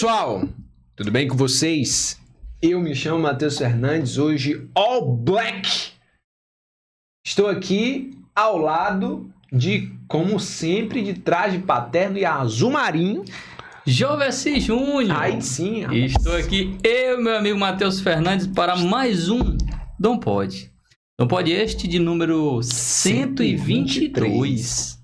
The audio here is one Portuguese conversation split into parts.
pessoal, tudo bem com vocês? Eu me chamo Matheus Fernandes, hoje All Black. Estou aqui ao lado de, como sempre, de traje paterno e azul marinho. Jovessi Júnior. Aí sim, rapaz. E estou aqui, eu, meu amigo Matheus Fernandes, para mais um Dom Pode. Dom Pode este de número 123.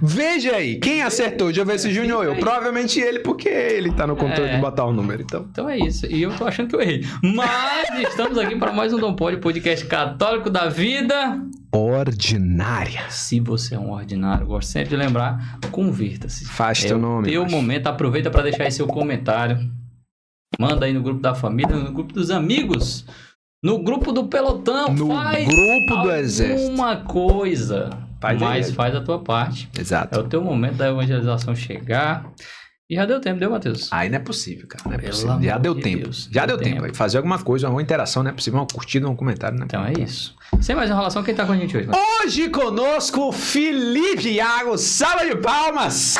Veja aí, quem acertou, Jovessi Júnior ou eu? Provavelmente ele, porque ele tá no controle de botar o número, então. Então é isso, e eu tô achando que eu errei. Mas estamos aqui para mais um Dom Pode, podcast católico da vida ordinária. Se você é um ordinário, gosto sempre de lembrar, convirta-se. Faz teu nome. Teu momento, aproveita para deixar aí seu comentário. Manda aí no grupo da família, no grupo dos amigos, no grupo do pelotão. No faz grupo do exército. Alguma coisa. Faz a tua parte. Exato. É o teu momento da evangelização chegar. E já deu tempo, deu, Matheus? Aí não é possível, cara. Não é Pelo possível. Já amor deu de tempo. Deus. Já Deu deu tempo. tempo. Fazer alguma coisa, uma interação, não é possível. Uma curtida, um comentário, né? Então é isso. Sem mais enrolação, quem tá com a gente hoje? Hoje conosco, Felipe Iago. Salva de palmas!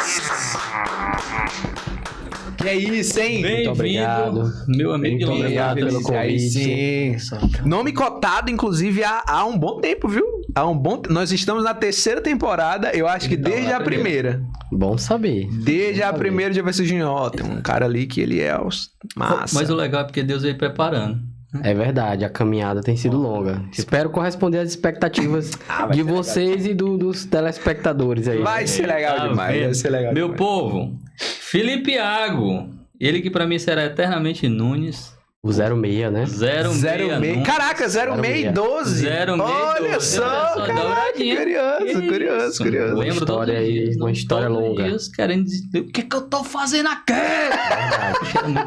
Que é isso, hein? Muito obrigado, meu amigo de longa Obrigado data. pelo convite. Nome cotado, inclusive, há um bom tempo, viu? Nós estamos na 3ª temporada, eu acho que desde a primeira. Bom saber. Desde a primeira de Jovessi Júnior. Tem um cara ali que ele é massa. Mas o legal é porque Deus veio preparando. É verdade, a caminhada tem sido longa. Espero corresponder às expectativas de vocês e dos telespectadores aí. Vai ser legal demais, vai ser legal Meu demais. povo, Felipe Iago, ele que pra mim será eternamente Nunes. O 06, né? 06. Caraca, 0612. 0612. Olha só, Dá uma caraca, olhadinha. curioso. Lembro história todos os aí, dias, uma história todos os longa. dias querendo dizer, o que eu tô fazendo aqui?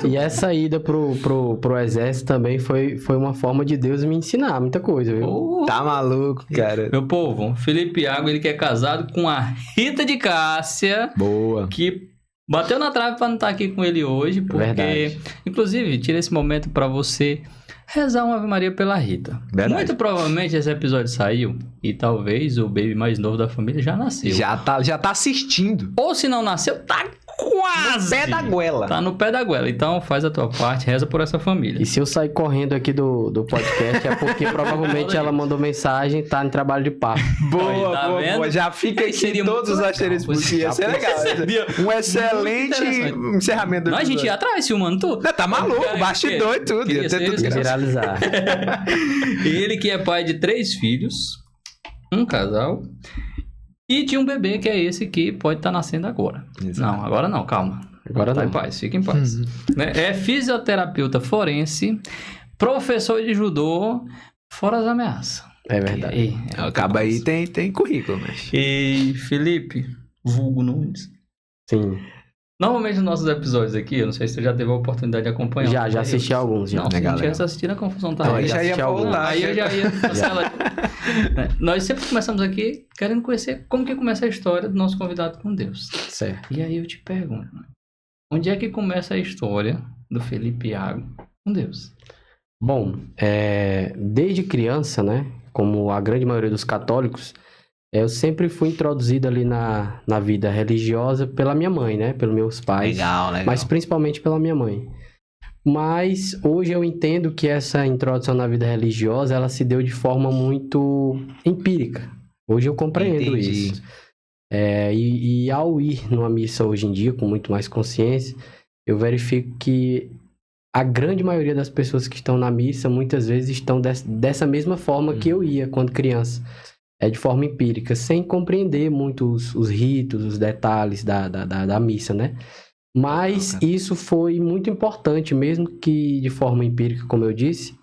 E essa ida pro exército também foi uma forma de Deus me ensinar muita coisa, viu? Oh. Tá maluco, cara. Meu povo, Felipe Iago, ele que é casado com a Rita de Cássia, Boa. que bateu na trave pra não estar aqui com ele hoje, porque, Verdade. inclusive, tira esse momento pra você rezar uma Ave Maria pela Rita. Verdade. Muito provavelmente esse episódio saiu e talvez o baby mais novo da família já nasceu. Já tá assistindo. Ou se não nasceu, tá quase. Pé da goela. Tá no pé da goela. Então faz a tua parte, reza por essa família. E se eu sair correndo aqui do podcast é porque provavelmente ela mandou mensagem, tá em trabalho de parto. Boa, Aí, tá boa, vendo? boa. Já fica aqui Seria todos os muito asteriscos. legal. Ia ser legal. Seria Um excelente interessante. encerramento do Não, a gente episódio. ia atrás filmando tudo. Não, tá maluco, Cara, bastidor e tudo. queria Ia ter ser tudo isso. graças. Viralizar. Ele que é pai de 3 filhos, um casal, e de um bebê que é esse que pode estar nascendo agora. Exato. Não, agora não, calma. Agora Tá não. em paz, fica em paz. Né? É fisioterapeuta forense, professor de judô, fora as ameaças. É verdade. Acaba aí, tem currículo, mas... E Felipe, vulgo Nunes. Sim. Normalmente nos nossos episódios aqui, eu não sei se você já teve a oportunidade de acompanhar. Já assisti alguns, já. Não, se Legal, não tivesse assistindo, a confusão tá Então, aí. aí já ia assisti alguns. voltar. Aí eu já ia cancelar. Né? Nós sempre começamos aqui querendo conhecer como que começa a história do nosso convidado com Deus. Certo. E aí eu te pergunto, onde é que começa a história do Felipe Iago com Deus? Bom, desde criança, né? Como a grande maioria dos católicos, eu sempre fui introduzido ali na vida religiosa pela minha mãe, né? Pelos meus pais. Legal. Mas principalmente pela minha mãe. Mas hoje eu entendo que essa introdução na vida religiosa, ela se deu de forma muito empírica. Hoje eu compreendo Entendi. isso. E ao ir numa missa hoje em dia, com muito mais consciência, eu verifico que a grande maioria das pessoas que estão na missa, muitas vezes estão dessa mesma forma que eu ia quando criança. É de forma empírica, sem compreender muito os ritos, os detalhes da missa, né? Mas isso foi muito importante, mesmo que de forma empírica, como eu disse,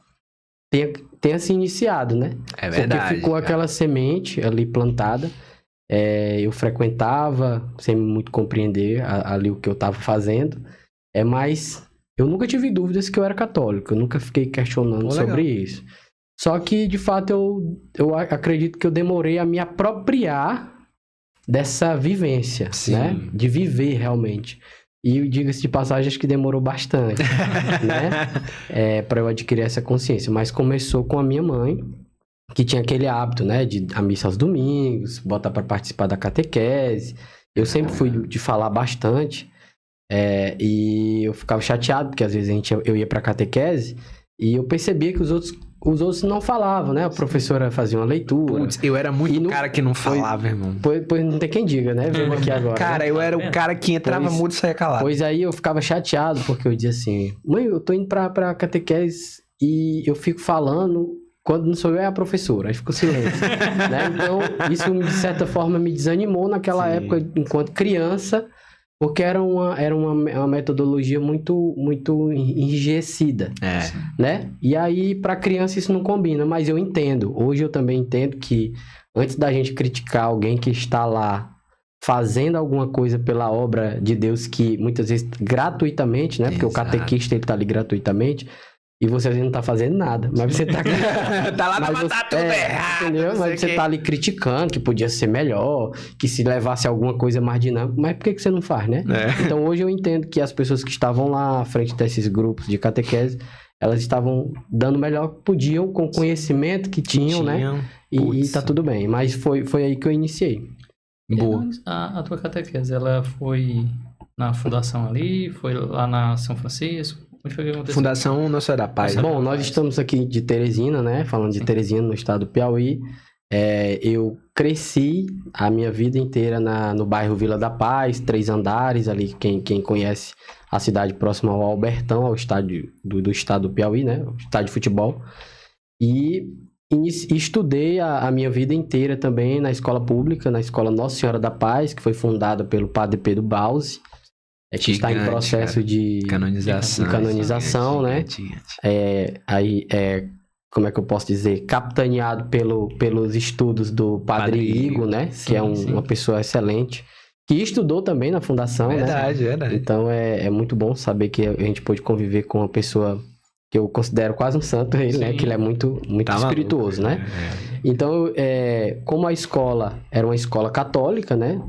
tenha se iniciado, né? É verdade. Porque ficou aquela semente ali plantada. Eu frequentava, sem muito compreender ali o que eu estava fazendo. Mas eu nunca tive dúvidas que eu era católico. Eu nunca fiquei questionando sobre isso. Só que, de fato, eu acredito que eu demorei a me apropriar dessa vivência, né? De viver realmente. E diga-se de passagem, acho que demorou bastante, né? Para eu adquirir essa consciência. Mas começou com a minha mãe, que tinha aquele hábito, né? De a missa aos domingos, botar para participar da catequese. Eu sempre fui de falar bastante, e eu ficava chateado, porque às vezes eu ia pra catequese e eu percebia que os outros não falavam, né? A professora fazia uma leitura. Putz, eu era muito cara que não falava, irmão. Pois não tem quem diga, né? Vendo aqui agora. Cara, eu era o cara que entrava mudo e saía calado. Pois aí eu ficava chateado, porque eu dizia assim, mãe, eu tô indo pra catequese e eu fico falando, quando não sou eu, é a professora. Aí ficou silêncio. Né? Então, isso de certa forma me desanimou naquela época, enquanto criança, porque era uma metodologia muito enrijecida, né? E aí, para criança, isso não combina, mas eu entendo. Hoje eu também entendo que, antes da gente criticar alguém que está lá fazendo alguma coisa pela obra de Deus, que muitas vezes gratuitamente, né? Porque o catequista, ele tá ali gratuitamente, e você às vezes não tá fazendo nada, mas você tá... tá lá pra matar tudo errado. Entendeu? Mas você tá ali criticando que podia ser melhor, que se levasse alguma coisa mais dinâmica, mas por que você não faz, né? Então hoje eu entendo que as pessoas que estavam lá à frente desses grupos de catequese, elas estavam dando o melhor que podiam, com o conhecimento que tinham, né? E tá tudo bem, mas foi aí que eu iniciei. Boa. A tua catequese, ela foi na fundação ali, foi lá na São Francisco? Onde foi que aconteceu? Fundação Nossa Senhora da Paz. Bom, nós estamos aqui de Teresina, né? Falando de Teresina, no estado do Piauí. Eu cresci a minha vida inteira no bairro Vila da Paz, 3 andares ali, quem conhece a cidade próxima ao Albertão, ao estádio do estado do Piauí, né? O estádio de futebol. E estudei a minha vida inteira também na escola pública, na escola Nossa Senhora da Paz, que foi fundada pelo padre Pedro Bausi. Que está em processo de canonização, né? Como é que eu posso dizer? Capitaneado pelos estudos do Padre Igor, né? Que é uma pessoa excelente. Que estudou também na fundação, verdade. Então é muito bom saber que a gente pôde conviver com uma pessoa que eu considero quase um santo, ele, né? Que ele é muito espirituoso, né? Então, como a escola era uma escola católica, né?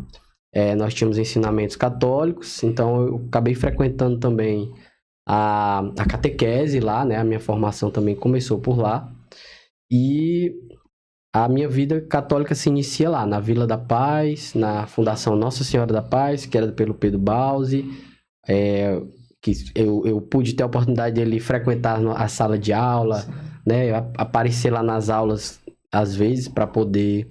Nós tínhamos ensinamentos católicos, então eu acabei frequentando também a catequese lá, né? A minha formação também começou por lá. E a minha vida católica se inicia lá, na Vila da Paz, na Fundação Nossa Senhora da Paz, que era pelo Pedro Bausi, que eu pude ter a oportunidade de ele frequentar a sala de aula, né? Aparecer lá nas aulas, às vezes, para poder...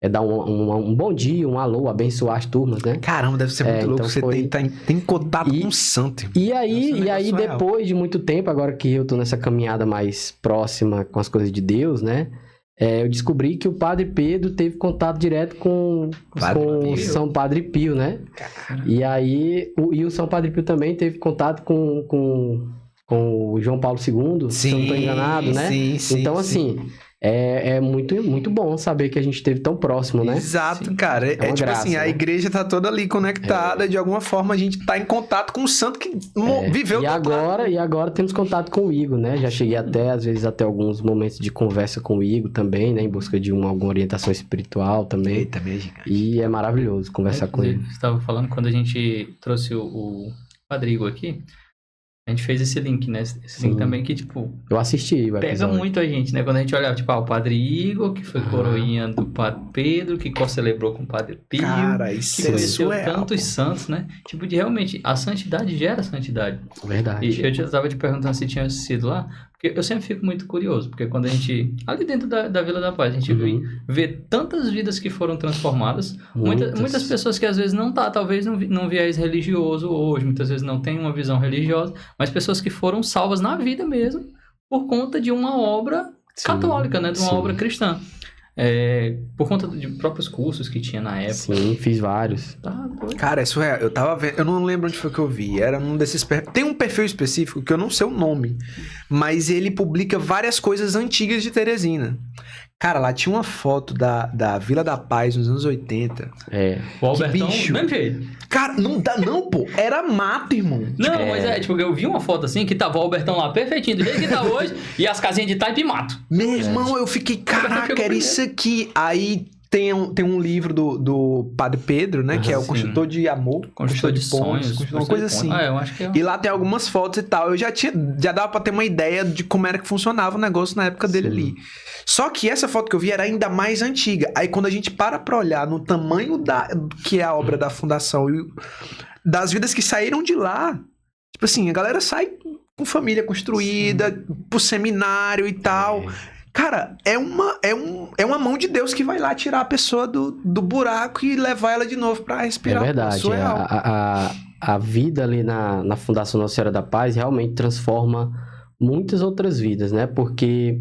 dar um bom dia, um alô, abençoar as turmas, né? Caramba, deve ser muito louco. Então você tem contato com o santo. E aí depois de muito tempo, agora que eu tô nessa caminhada mais próxima com as coisas de Deus, né? Eu descobri que o Padre Pedro teve contato direto com o São Padre Pio, né? Caramba. E aí, o São Padre Pio também teve contato com o João Paulo II, se eu não tô enganado, né? Então, assim... É muito, muito bom saber que a gente esteve tão próximo, né? Exato, cara. Tipo graça, assim, né? A igreja tá toda ali conectada, de alguma forma a gente tá em contato com o santo que viveu. E agora temos contato com o Igor, né? Já cheguei às vezes até alguns momentos de conversa com o Igor também, né? Em busca de alguma orientação espiritual também. Também é gigante. E é maravilhoso conversar com ele. Você estava falando quando a gente trouxe o Padre Igor aqui, a gente fez esse link, né? Esse link também que, tipo... Eu assisti o episódio. Pega muito a gente, né? Quando a gente olhava, tipo, o Padre Igor, que foi coroinha do Padre Pedro, que celebrou com o Padre Pio. Cara, isso que conheceu tantos santos, né? Tipo, realmente, a santidade gera santidade. Verdade. E eu estava te perguntando se tinha sido lá, porque eu sempre fico muito curioso, porque quando a gente... Ali dentro da Vila da Paz, a gente vê tantas vidas que foram transformadas, muitas pessoas que às vezes não talvez não viés religioso hoje, muitas vezes não tem uma visão religiosa, mas pessoas que foram salvas na vida mesmo, por conta de uma obra católica, né? De uma obra cristã. Por conta de próprios cursos que tinha na época. Sim, fiz vários. Cara, isso eu tava vendo, eu não lembro onde foi que eu vi, era num desses tem um perfil específico que eu não sei o nome, mas ele publica várias coisas antigas de Teresina. Cara, lá tinha uma foto da Vila da Paz nos anos 80. O Albertão, bicho. do mesmo jeito. Cara, não dá não, pô. Era mato, irmão. Não, mas tipo, eu vi uma foto assim, que tava o Albertão lá perfeitinho, do jeito que tá hoje, e as casinhas de taipa e mato. Meu irmão, eu fiquei, caraca, era isso aqui. Aí tem um livro do Padre Pedro, né? Que é o Sim. Construtor de Amor. Construtor de sonhos. Uma coisa assim. Eu acho que é. E lá tem algumas fotos e tal. Eu já dava pra ter uma ideia de como era que funcionava o negócio na época dele ali. Só que essa foto que eu vi era ainda mais antiga. Aí quando a gente para olhar no tamanho que é a obra da fundação e das vidas que saíram de lá, tipo assim, a galera sai com família construída, pro seminário e tal. Cara, é uma mão de Deus que vai lá tirar a pessoa do buraco e levar ela de novo pra respirar. É verdade. A vida ali na Fundação Nossa Senhora da Paz realmente transforma muitas outras vidas, né? Porque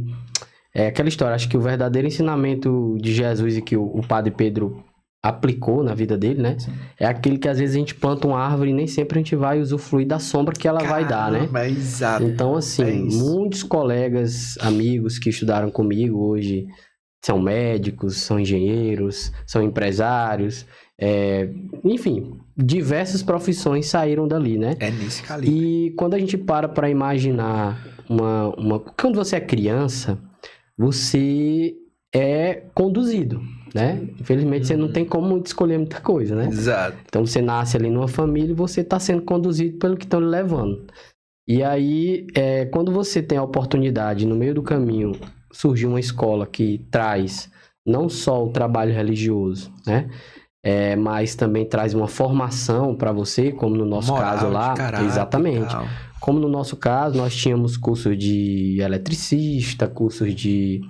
é aquela história, acho que o verdadeiro ensinamento de Jesus e que o Padre Pedro aplicou na vida dele, né? Sim. É aquele que às vezes a gente planta uma árvore e nem sempre a gente vai usufruir da sombra que ela vai dar, né? Exato. Então, assim, muitos colegas, amigos que estudaram comigo hoje são médicos, são engenheiros, são empresários, enfim, diversas profissões saíram dali, né? É nesse calibre. E quando a gente para imaginar quando você é criança, você é conduzido, né? Infelizmente, você não tem como escolher muita coisa, né? Exato. Então, você nasce ali numa família e você está sendo conduzido pelo que estão lhe levando. E aí, quando você tem a oportunidade, no meio do caminho, surgir uma escola que traz não só o trabalho religioso, né? Mas também traz uma formação para você, como no nosso caso lá. Exatamente. Como no nosso caso, nós tínhamos cursos de eletricista, cursos de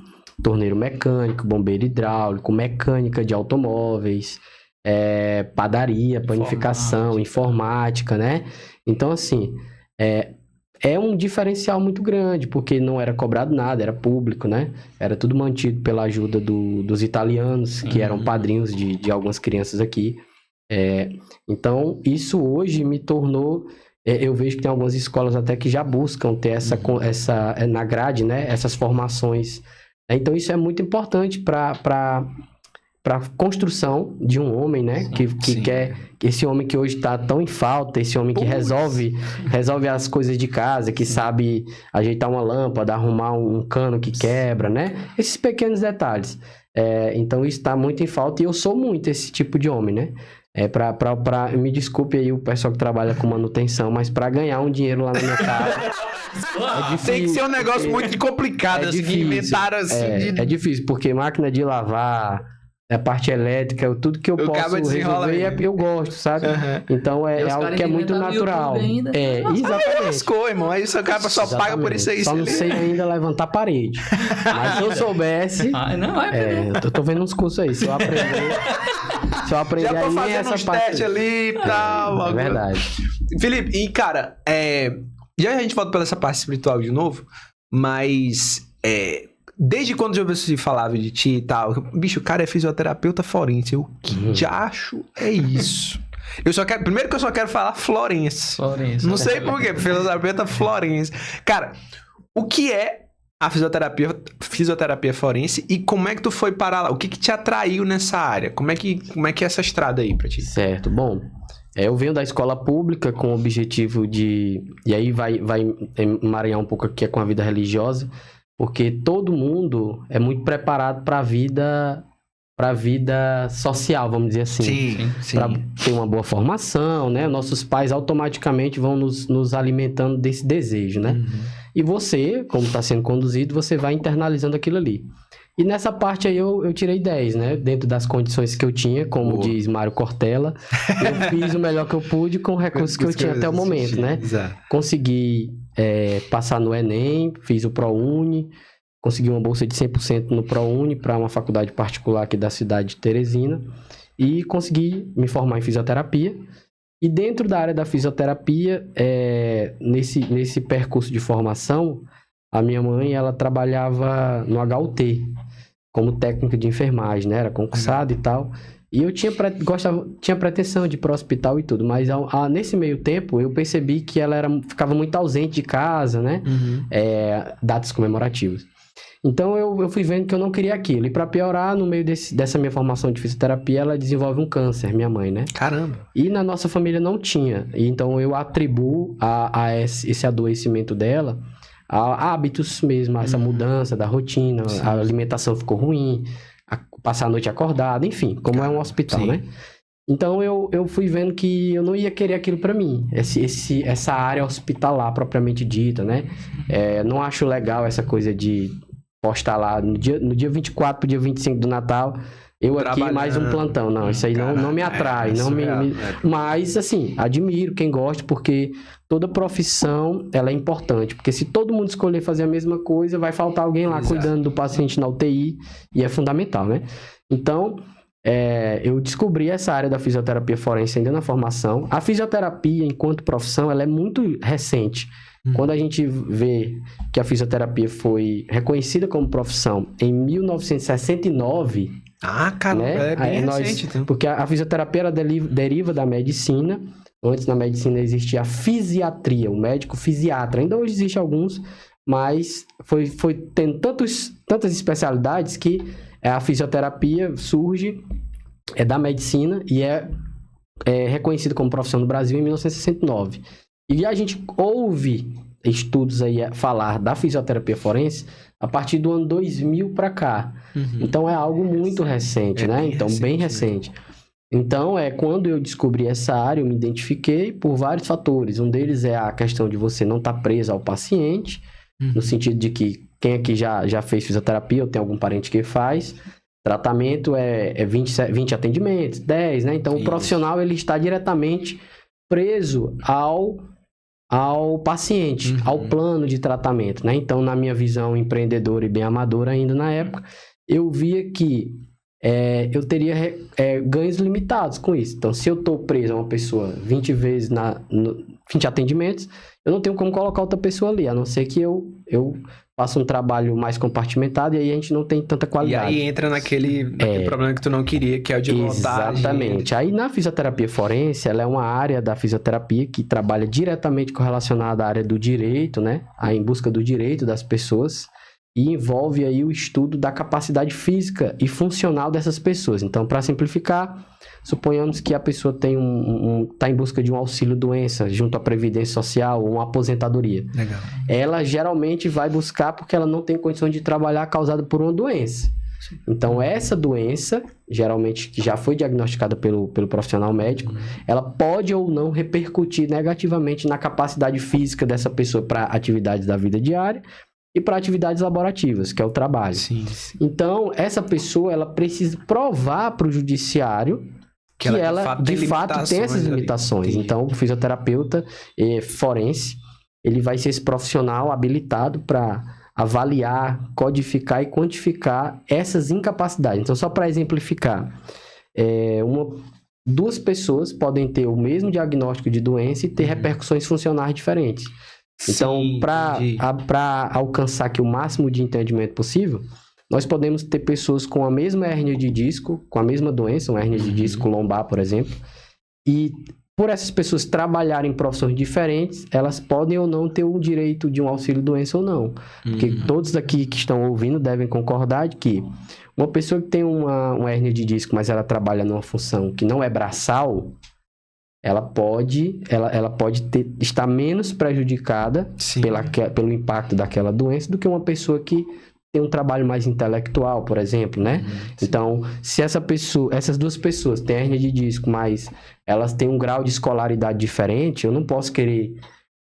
torneiro mecânico, bombeiro hidráulico, mecânica de automóveis, padaria, panificação, informática, né? Então, assim, é um diferencial muito grande, porque não era cobrado nada, era público, né? Era tudo mantido pela ajuda dos italianos, que eram padrinhos de algumas crianças aqui. Então, isso hoje me tornou... eu vejo que tem algumas escolas até que já buscam ter essa na grade, né? Essas formações. Então, isso é muito importante para a construção de um homem, né? Que quer... Esse homem que hoje está tão em falta, esse homem que resolve as coisas de casa, que sabe ajeitar uma lâmpada, arrumar um cano que quebra, né? Esses pequenos detalhes. Então, isso está muito em falta e eu sou muito esse tipo de homem, né? Me desculpe aí o pessoal que trabalha com manutenção, mas para ganhar um dinheiro lá na minha casa é difícil. Tem que ser um negócio muito complicado, assim, difícil. inventaram assim. É difícil, porque máquina de lavar, a parte elétrica, tudo que eu posso resolver, eu gosto, sabe? Então é algo que é muito natural. Exatamente. Lascou, irmão. Aí o cara só paga por isso aí. Só não sei ainda levantar parede. Mas se eu soubesse... eu tô vendo uns cursos aí. Se eu aprender já tô aí, fazendo uns testes ali e tal. É verdade. Felipe, e cara, já a gente volta pela essa parte espiritual de novo, mas desde quando eu ouvi falava de ti e tal, bicho, o cara é fisioterapeuta forense. O que diacho é isso? Primeiro que eu só quero falar Florense. Não sei por quê, fisioterapeuta Florense. Cara, o que é a fisioterapia forense e como é que tu foi parar lá? O que te atraiu nessa área? Como é que é essa estrada aí pra ti? Certo, bom, eu venho da escola pública com o objetivo de... E aí vai emaranhar um pouco aqui com a vida religiosa, porque todo mundo é muito preparado para a vida social, vamos dizer assim. Sim. Para ter uma boa formação, né? Nossos pais automaticamente vão nos alimentando desse desejo, né? E você, como está sendo conduzido, você vai internalizando aquilo ali. E nessa parte aí eu tirei 10, né? Dentro das condições que eu tinha, como diz Mário Cortella, eu fiz o melhor que eu pude com os recursos que eu tinha até o momento, né? Exato. Consegui passar no Enem, fiz o ProUni, consegui uma bolsa de 100% no ProUni para uma faculdade particular aqui da cidade de Teresina e consegui me formar em fisioterapia. E dentro da área da fisioterapia, nesse percurso de formação, a minha mãe, ela trabalhava no HUT, como técnica de enfermagem, né? Era concursada e tal. E eu tinha pretensão de ir para o hospital e tudo, mas nesse meio tempo eu percebi que ela ficava muito ausente de casa, né? Datas comemorativas. Então eu fui vendo que eu não queria aquilo. E para piorar, no meio dessa minha formação de fisioterapia, ela desenvolve um câncer, minha mãe, né? Caramba! E na nossa família não tinha. E então eu atribuo a esse adoecimento dela a hábitos mesmo, a essa mudança da rotina, a alimentação ficou ruim, passar a noite acordado, enfim, como é um hospital, sim. né? Então eu fui vendo que eu não ia querer aquilo para mim, essa área hospitalar propriamente dita, né? Não acho legal essa coisa de postar lá no dia 24 pro dia 25 do Natal, eu aqui mais um plantão. Não, isso aí não me atrai, mas assim, admiro quem gosta, porque toda profissão ela é importante, porque se todo mundo escolher fazer a mesma coisa, vai faltar alguém lá cuidando do paciente na UTI, e é fundamental, né? Então, eu descobri essa área da fisioterapia forense ainda na formação. A fisioterapia, enquanto profissão, ela é muito recente. Quando a gente vê que a fisioterapia foi reconhecida como profissão em 1969... Ah, cara, né? É bem recente. Então. Porque a fisioterapia ela deriva da medicina. Antes na medicina existia a fisiatria, o médico fisiatra. Ainda hoje existe alguns, mas foi tendo tantas especialidades que a fisioterapia surge da medicina e é reconhecida como profissão no Brasil em 1969. E a gente ouve estudos aí falar da fisioterapia forense a partir do ano 2000 para cá. Então é algo muito recente, né? Então bem recente. Então, quando eu descobri essa área, eu me identifiquei por vários fatores. Um deles é a questão de você não estar preso ao paciente, no sentido de que quem aqui já fez fisioterapia ou tem algum parente que faz, tratamento é 20 atendimentos, 10, né? Então, o profissional ele está diretamente preso ao paciente, ao plano de tratamento, né? Então, na minha visão empreendedora e bem amadora ainda na época, eu via que eu teria ganhos limitados com isso. Então, se eu estou preso a uma pessoa 20 vezes 20 atendimentos, eu não tenho como colocar outra pessoa ali, a não ser que eu faça um trabalho mais compartimentado e aí a gente não tem tanta qualidade. E aí entra naquele problema que tu não queria, que é o de lotagem. Exatamente. Aí na fisioterapia forense, ela é uma área da fisioterapia que trabalha diretamente correlacionada à área do direito, né? Em busca do direito das pessoas. E envolve aí o estudo da capacidade física e funcional dessas pessoas. Então, para simplificar, suponhamos que a pessoa está em busca de um auxílio-doença junto à Previdência Social ou uma aposentadoria. Legal. Ela geralmente vai buscar porque ela não tem condições de trabalhar causada por uma doença. Então, essa doença, geralmente que já foi diagnosticada pelo profissional médico, ela pode ou não repercutir negativamente na capacidade física dessa pessoa para atividades da vida diária e para atividades laborativas, que é o trabalho. Sim. Então, essa pessoa, ela precisa provar para o judiciário que ela, de fato, tem essas limitações. Então, o fisioterapeuta forense, ele vai ser esse profissional habilitado para avaliar, codificar e quantificar essas incapacidades. Então, só para exemplificar, duas pessoas podem ter o mesmo diagnóstico de doença e ter repercussões funcionais diferentes. Então, para alcançar aqui o máximo de entendimento possível, nós podemos ter pessoas com a mesma hérnia de disco, com a mesma doença, uma hérnia de disco lombar, por exemplo, e por essas pessoas trabalharem em profissões diferentes, elas podem ou não ter o direito de um auxílio-doença ou não. Porque todos aqui que estão ouvindo devem concordar de que uma pessoa que tem uma hérnia de disco, mas ela trabalha numa função que não é braçal, ela pode estar menos prejudicada pelo impacto daquela doença do que uma pessoa que tem um trabalho mais intelectual, por exemplo, né? Então, se essas duas pessoas têm hérnia de disco, mas elas têm um grau de escolaridade diferente, eu não posso querer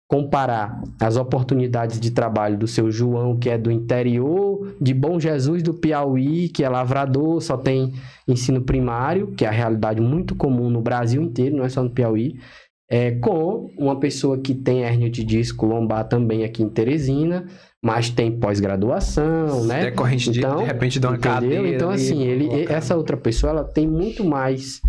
comparar as oportunidades de trabalho do seu João, que é do interior de Bom Jesus do Piauí, que é lavrador, só tem ensino primário, que é a realidade muito comum no Brasil inteiro, não é só no Piauí, com uma pessoa que tem hérnia de disco lombar também aqui em Teresina, mas tem pós-graduação, né? Decorrente de repente de uma cadeira. Então, assim, essa outra pessoa, ela tem muito mais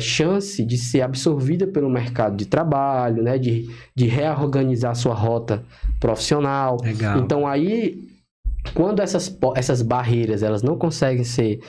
chance de ser absorvida pelo mercado de trabalho, né? De reorganizar sua rota profissional. Legal. Então, aí, quando essas barreiras, elas não conseguem ser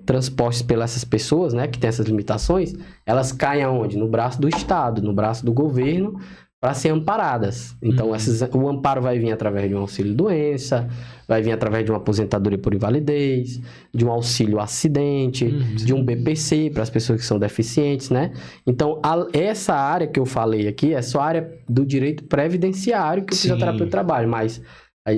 transpostas pelas essas pessoas, né? Que têm essas limitações, elas caem aonde? No braço do Estado, no braço do governo, para ser amparadas. Então, o amparo vai vir através de um auxílio-doença, vai vir através de uma aposentadoria por invalidez, de um auxílio-acidente, de um BPC para as pessoas que são deficientes, né? Então, essa área que eu falei aqui é só a área do direito previdenciário que o fisioterapeuta trabalha, mas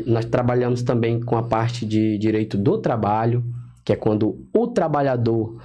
nós trabalhamos também com a parte de direito do trabalho, que é quando o trabalhador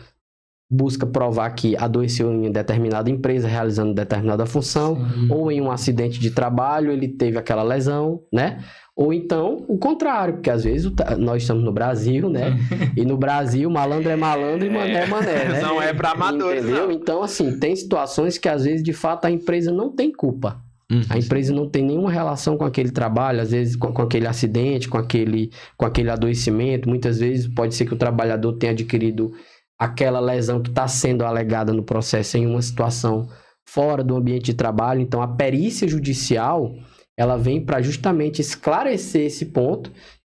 busca provar que adoeceu em determinada empresa realizando determinada função, ou em um acidente de trabalho ele teve aquela lesão, né? Ou então o contrário, porque às vezes nós estamos no Brasil, né? E no Brasil malandro é malandro e mané é mané, né? Não é pra amadores, entendeu? não. Então, assim, tem situações que às vezes de fato a empresa não tem culpa. A empresa não tem nenhuma relação com aquele trabalho, às vezes com aquele acidente, com aquele adoecimento. Muitas vezes pode ser que o trabalhador tenha adquirido aquela lesão que está sendo alegada no processo em uma situação fora do ambiente de trabalho. Então, a perícia judicial, ela vem para justamente esclarecer esse ponto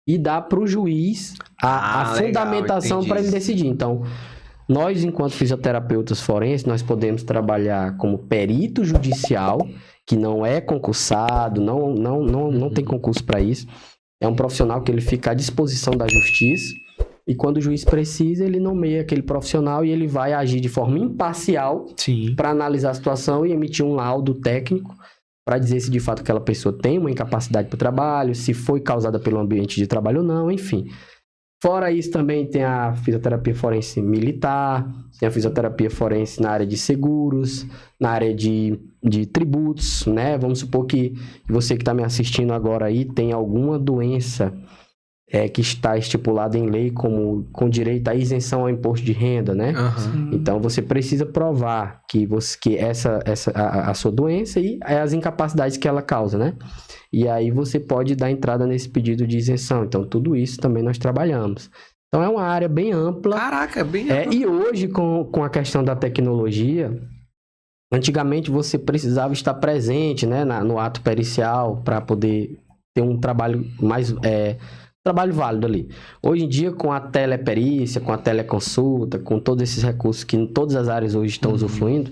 e dar para o juiz a fundamentação para ele decidir. Então, nós, enquanto fisioterapeutas forenses, nós podemos trabalhar como perito judicial, que não é concursado, não tem concurso para isso. É um profissional que ele fica à disposição da justiça. E quando o juiz precisa, ele nomeia aquele profissional e ele vai agir de forma imparcial para analisar a situação e emitir um laudo técnico para dizer se de fato aquela pessoa tem uma incapacidade para o trabalho, se foi causada pelo ambiente de trabalho ou não, enfim. Fora isso, também tem a fisioterapia forense militar, tem a fisioterapia forense na área de seguros, na área de tributos, né? Vamos supor que você que está me assistindo agora aí tem alguma doença que está estipulada em lei como com direito à isenção ao imposto de renda, né? Então, você precisa provar que a sua doença e as incapacidades que ela causa, né? E aí você pode dar entrada nesse pedido de isenção. Então, tudo isso também nós trabalhamos. Então, é uma área bem ampla. Caraca, bem ampla. E hoje, com a questão da tecnologia, antigamente você precisava estar presente, né, no ato pericial para poder ter um trabalho mais... trabalho válido ali. Hoje em dia, com a teleperícia, com a teleconsulta, com todos esses recursos que em todas as áreas hoje estão usufruindo,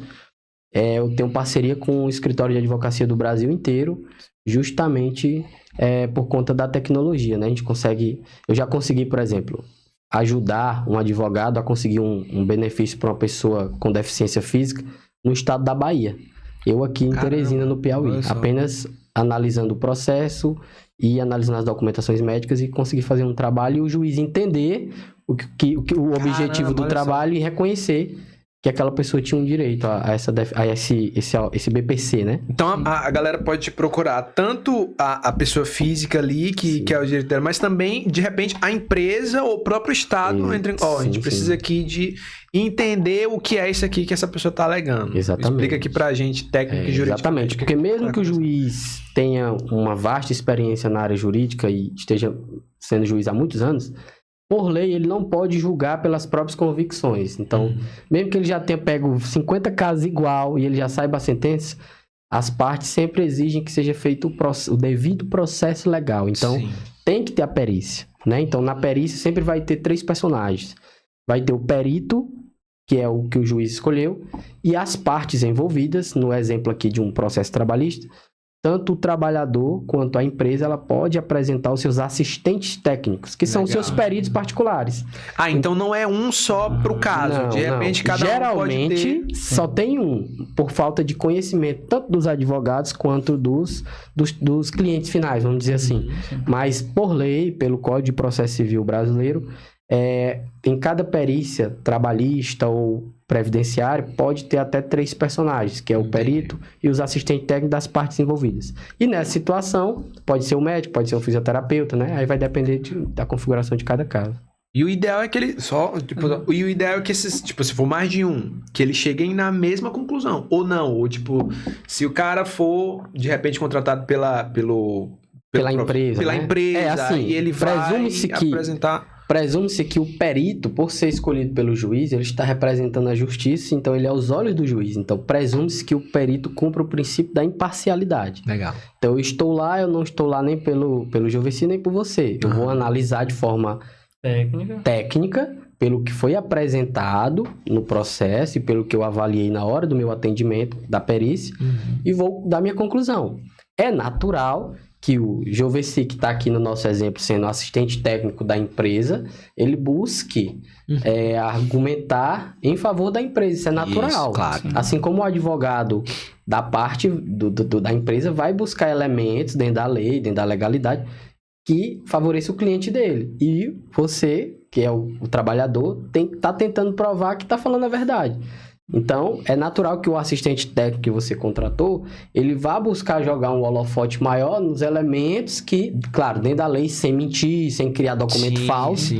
eu tenho parceria com o escritório de advocacia do Brasil inteiro, justamente por conta da tecnologia, né? Eu já consegui, por exemplo, ajudar um advogado a conseguir um benefício para uma pessoa com deficiência física no estado da Bahia. Eu aqui em Teresina, no Piauí, apenas analisando o processo e analisando as documentações médicas e conseguir fazer um trabalho e o juiz entender o objetivo do trabalho e reconhecer que aquela pessoa tinha um direito a esse BPC, né? Então a galera pode te procurar tanto a pessoa física ali, que é o direito dela, mas também, de repente, a empresa ou o próprio Estado entra em... a gente precisa aqui de entender o que é isso aqui que essa pessoa está alegando. Exatamente. Explica aqui pra gente, técnica e jurídica. Exatamente, porque mesmo que o juiz tenha uma vasta experiência na área jurídica e esteja sendo juiz há muitos anos, por lei, ele não pode julgar pelas próprias convicções. Então, mesmo que ele já tenha pego 50 casos igual e ele já saiba a sentença, as partes sempre exigem que seja feito o devido processo legal. Então, tem que ter a perícia, né? Então, na perícia sempre vai ter 3 personagens. Vai ter o perito, que é o que o juiz escolheu, e as partes envolvidas, no exemplo aqui de um processo trabalhista, tanto o trabalhador quanto a empresa, ela pode apresentar os seus assistentes técnicos, que são os seus peritos particulares. Então não é um só pro caso. De repente, cada Geralmente, um pode ter... só tem um, por falta de conhecimento, tanto dos advogados quanto dos clientes finais, vamos dizer assim. Mas, por lei, pelo Código de Processo Civil brasileiro, em cada perícia trabalhista ou previdenciária, pode ter até 3 personagens, que é o perito e os assistentes técnicos das partes envolvidas. E nessa situação, pode ser o médico, pode ser o fisioterapeuta, né? Aí vai depender da configuração de cada caso. E o ideal é que ele e o ideal é que esses, se for mais de um, que eles cheguem na mesma conclusão. Ou não, ou se o cara for, de repente, contratado pela empresa, pela né? empresa, assim, e ele vai apresentar... Presume-se que o perito, por ser escolhido pelo juiz, ele está representando a justiça, então ele é aos olhos do juiz. Então, presume-se que o perito cumpra o princípio da imparcialidade. Legal. Então, eu estou lá, eu não estou lá nem pelo Joveci, nem por você. Eu vou analisar de forma técnica, pelo que foi apresentado no processo e pelo que eu avaliei na hora do meu atendimento, da perícia, e vou dar minha conclusão. É natural que o Joveci, que está aqui no nosso exemplo, sendo assistente técnico da empresa, ele busque argumentar em favor da empresa. Isso é natural. Isso, claro. Assim como o advogado da parte da empresa vai buscar elementos dentro da lei, dentro da legalidade, que favoreça o cliente dele. E você, que é o trabalhador, tá tentando provar que tá falando a verdade. Então, é natural que o assistente técnico que você contratou, ele vá buscar jogar um holofote maior nos elementos que, claro, dentro da lei, sem mentir, sem criar documento falso,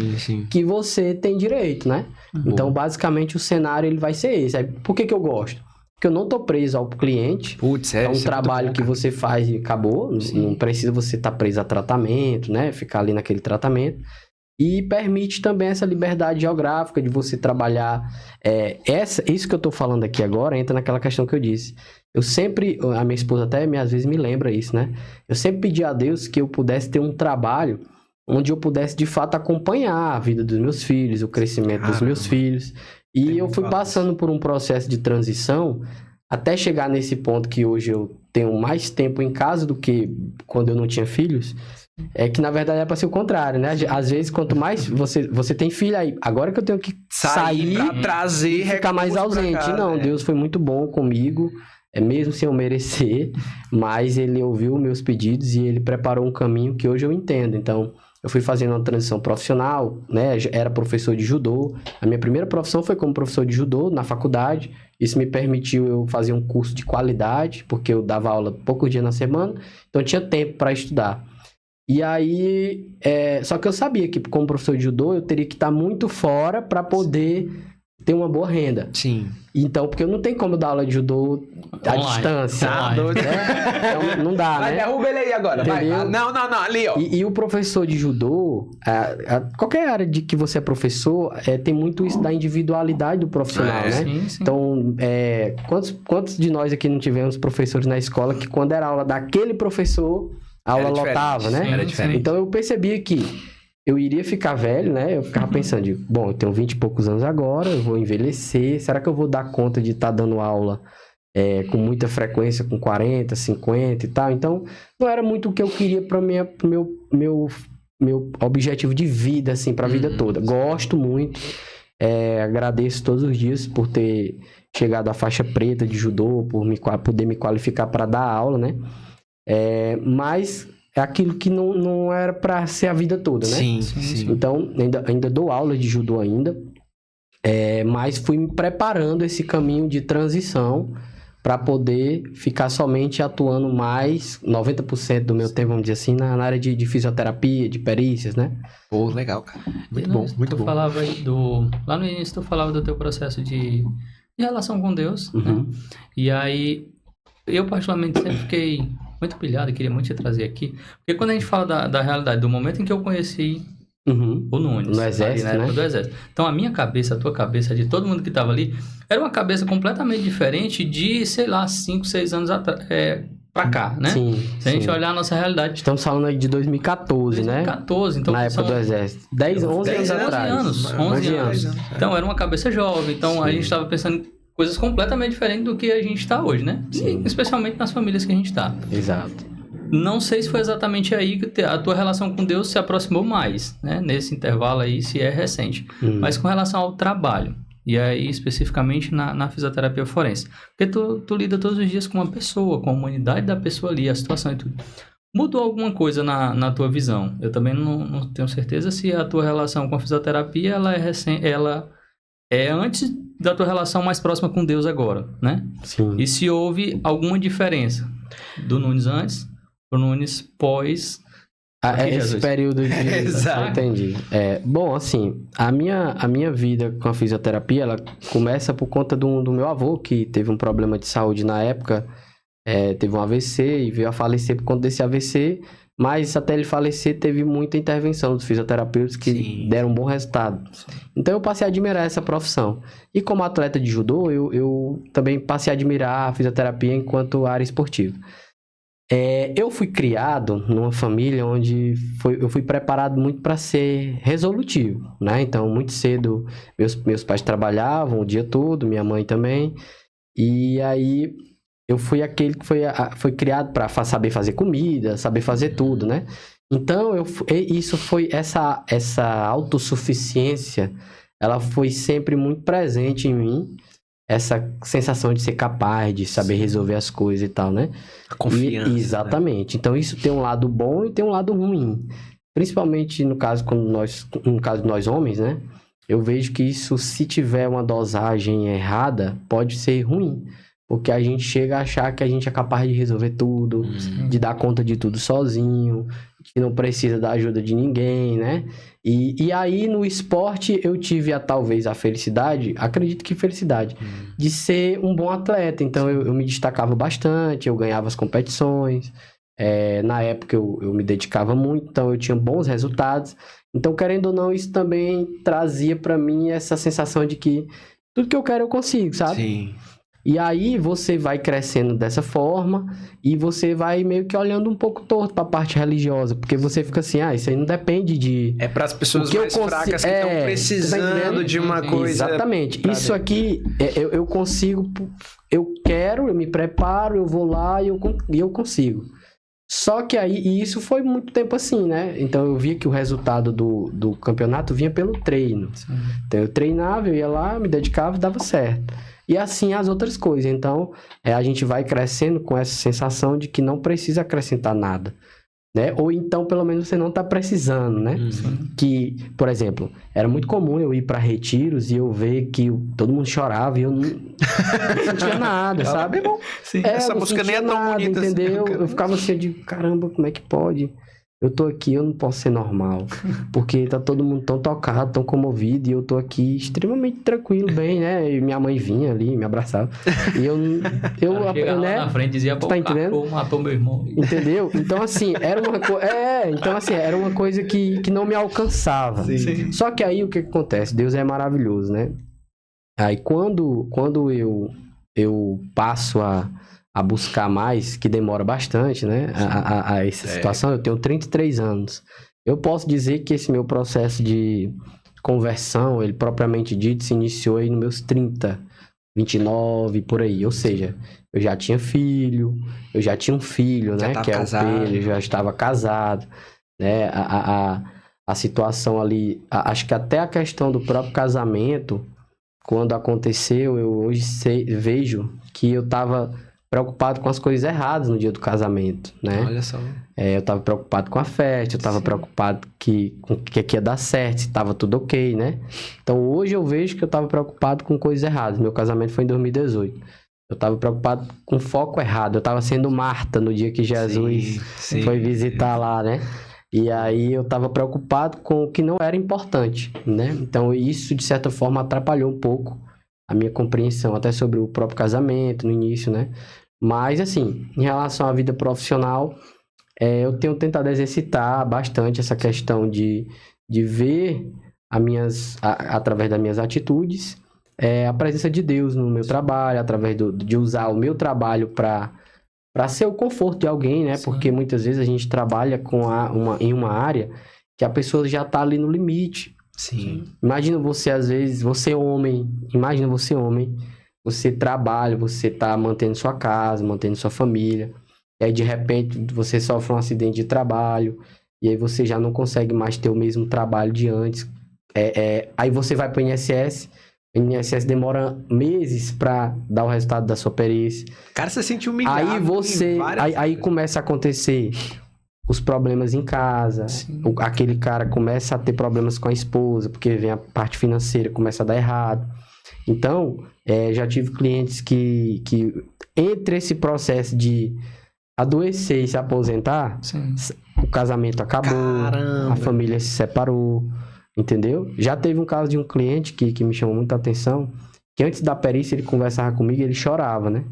que você tem direito, né? Então, basicamente, o cenário ele vai ser esse. Aí, por que eu gosto? Porque eu não tô preso ao cliente. Putz, é um trabalho que você faz e acabou. Não precisa você estar preso a tratamento, né? Ficar ali naquele tratamento. E permite também essa liberdade geográfica de você trabalhar. Isso que eu tô falando aqui agora entra naquela questão que eu disse. Eu sempre, a minha esposa até às vezes me lembra isso, né? Eu sempre pedi a Deus que eu pudesse ter um trabalho onde eu pudesse de fato acompanhar a vida dos meus filhos, o crescimento dos meus filhos. E eu fui passando por um processo de transição até chegar nesse ponto que hoje eu tenho mais tempo em casa do que quando eu não tinha filhos. É que, na verdade, é para ser o contrário, né? Às vezes, quanto mais você tem filho aí, agora que eu tenho que sair pra trazer e ficar mais ausente. Casa, não, Deus foi muito bom comigo, mesmo sem eu merecer, mas ele ouviu meus pedidos e ele preparou um caminho que hoje eu entendo. Então, eu fui fazendo uma transição profissional, né? Era professor de judô. A minha primeira profissão foi como professor de judô na faculdade. Isso me permitiu eu fazer um curso de qualidade, porque eu dava aula poucos dias na semana, então eu tinha tempo para estudar. E aí, só que eu sabia que como professor de judô, eu teria que estar muito fora para poder ter uma boa renda. Sim. Então, porque não tem como dar aula de judô à distância. Então, não dá, Vai, né? derruba ele aí agora. Vai. Não, ali, ó. E o professor de judô, qualquer área de que você é professor, tem muito isso da individualidade do profissional, né? Sim. Então, quantos de nós aqui não tivemos professores na escola que quando era aula daquele professor, a aula lotava, né? Era diferente. Então, eu percebia que eu iria ficar velho, né? Eu ficava pensando, bom, eu tenho 20 e poucos anos agora, eu vou envelhecer, será que eu vou dar conta de estar dando aula com muita frequência, com 40, 50 e tal? Então, não era muito o que eu queria para meu objetivo de vida, assim, para a vida toda. Gosto muito, agradeço todos os dias por ter chegado à faixa preta de judô, por poder me qualificar para dar aula, né? Mas é aquilo que não era para ser a vida toda, né? Sim. Então, ainda dou aula de judô ainda, mas fui me preparando esse caminho de transição para poder ficar somente atuando mais 90% do meu tempo, vamos dizer assim, na área de fisioterapia, de perícias, né? Pô, legal, cara. Muito bom, muito bom. Falava aí lá no início tu falava do teu processo de relação com Deus, né? E aí, eu particularmente sempre fiquei muito pilhado e queria muito te trazer aqui, porque quando a gente fala da realidade, do momento em que eu conheci o Nunes, no exército, ali, na época né? do exército. Então a minha cabeça, a tua cabeça, de todo mundo que estava ali, era uma cabeça completamente diferente de, sei lá, 5, 6 anos pra cá, né? Se a gente olhar a nossa realidade. Estamos falando aí de 2014, né? 2014, então. Na época do exército. 11 anos atrás. 11 anos. Então era uma cabeça jovem, então a gente estava pensando coisas completamente diferentes do que a gente está hoje, né? Sim. Especialmente nas famílias que a gente está. Exato. Não sei se foi exatamente aí que a tua relação com Deus se aproximou mais, né? Nesse intervalo aí, se é recente. Mas com relação ao trabalho, e aí especificamente na fisioterapia forense. Porque tu lida todos os dias com uma pessoa, com a humanidade da pessoa ali, a situação e tudo. Mudou alguma coisa na tua visão? Eu também não tenho certeza se a tua relação com a fisioterapia, ela é antes da tua relação mais próxima com Deus agora, né? Sim. E se houve alguma diferença do Nunes antes pro Nunes pós... esse período de... Exato. Entendi. Bom, assim, a minha vida com a fisioterapia, ela começa por conta do meu avô, que teve um problema de saúde na época, teve um AVC e veio a falecer por conta desse AVC, mas até ele falecer teve muita intervenção dos fisioterapeutas que deram um bom resultado. Então eu passei a admirar essa profissão. E como atleta de judô, eu também passei a admirar a fisioterapia enquanto área esportiva. Eu fui criado numa família onde eu fui preparado muito para ser resolutivo, né? Então, muito cedo, meus pais trabalhavam o dia todo, minha mãe também. E aí, eu fui aquele que foi criado para saber fazer comida, saber fazer tudo, né? Então, essa autossuficiência, ela foi sempre muito presente em mim. Essa sensação de ser capaz, de saber resolver as coisas e tal, né? A confiança. Exatamente. Né? Então, isso tem um lado bom e tem um lado ruim. principalmente no caso de nós homens, né? Eu vejo que isso, se tiver uma dosagem errada, pode ser ruim. Porque a gente chega a achar que a gente é capaz de resolver tudo, de dar conta de tudo sozinho, que não precisa da ajuda de ninguém, né? E aí, no esporte, eu tive talvez a felicidade, acredito que felicidade, de ser um bom atleta. Então, eu me destacava bastante, eu ganhava as competições. Na época, eu me dedicava muito, então eu tinha bons resultados. Então, querendo ou não, isso também trazia pra mim essa sensação de que tudo que eu quero eu consigo, sabe? Sim. E aí você vai crescendo dessa forma e você vai meio que olhando um pouco torto pra parte religiosa, porque você fica assim, isso aí não depende de... É para as pessoas mais fracas que estão precisando de uma coisa... Exatamente. Isso aqui, eu consigo, eu quero, eu me preparo, eu vou lá e eu consigo. Só que aí, e isso foi muito tempo assim, né? Então eu via que o resultado do campeonato vinha pelo treino. Sim. Então eu treinava, eu ia lá, me dedicava e dava certo. E assim as outras coisas. Então, a gente vai crescendo com essa sensação de que não precisa acrescentar nada, né? Ou então, pelo menos, você não tá precisando, né? Que, por exemplo, era muito comum eu ir para retiros e eu ver que todo mundo chorava e eu não sentia nada, sabe? Sim, essa música nem é tão bonita, entendeu? Assim, eu ficava assim, eu digo, caramba, como é que pode? Eu tô aqui, eu não posso ser normal. Porque tá todo mundo tão tocado, tão comovido. E eu tô aqui extremamente tranquilo, bem, né? E minha mãe vinha ali, me abraçava. E eu né? Lá na frente dizia, pô, tá entendendo? Matou meu irmão. Entendeu? Então, assim, era uma coisa... era uma coisa que não me alcançava. Sim. Só que aí, o que acontece? Deus é maravilhoso, né? Aí, quando eu passo a buscar mais, que demora bastante, né? A essa situação, eu tenho 33 anos. Eu posso dizer que esse meu processo de conversão, ele propriamente dito, se iniciou aí nos meus 30, 29, por aí. Ou seja, eu já tinha filho, eu já tinha um filho, né? Que é o Pedro, eu já estava casado, né? A situação ali, acho que até a questão do próprio casamento, quando aconteceu, eu hoje vejo que eu estava preocupado com as coisas erradas no dia do casamento, né? Olha só. Eu tava preocupado com a festa, eu tava preocupado com o que ia dar certo, se tava tudo ok, né? Então, hoje eu vejo que eu tava preocupado com coisas erradas. Meu casamento foi em 2018. Eu tava preocupado com foco errado. Eu tava sendo Marta no dia que Jesus foi visitar lá, né? E aí, eu tava preocupado com o que não era importante, né? Então, isso, de certa forma, atrapalhou um pouco a minha compreensão, até sobre o próprio casamento no início, né? Mas, assim, em relação à vida profissional, eu tenho tentado exercitar bastante essa questão de ver através das minhas atitudes, a presença de Deus no meu trabalho, através de usar o meu trabalho para ser o conforto de alguém, né? Sim. Porque muitas vezes a gente trabalha em uma área que a pessoa já está ali no limite. Sim. Imagina você, às vezes, você homem, você trabalha, você tá mantendo sua casa, mantendo sua família, e aí de repente você sofre um acidente de trabalho, e aí você já não consegue mais ter o mesmo trabalho de antes. Aí você vai pro INSS, o INSS demora meses pra dar o resultado da sua perícia. Cara, você sente humilhado. Aí começa a acontecer os problemas em casa, aquele cara começa a ter problemas com a esposa, porque vem a parte financeira, começa a dar errado. Então, já tive clientes que entre esse processo de adoecer e se aposentar, o casamento acabou, a família se separou, entendeu? Já teve um caso de um cliente que me chamou muita atenção, que antes da perícia ele conversava comigo e ele chorava, né?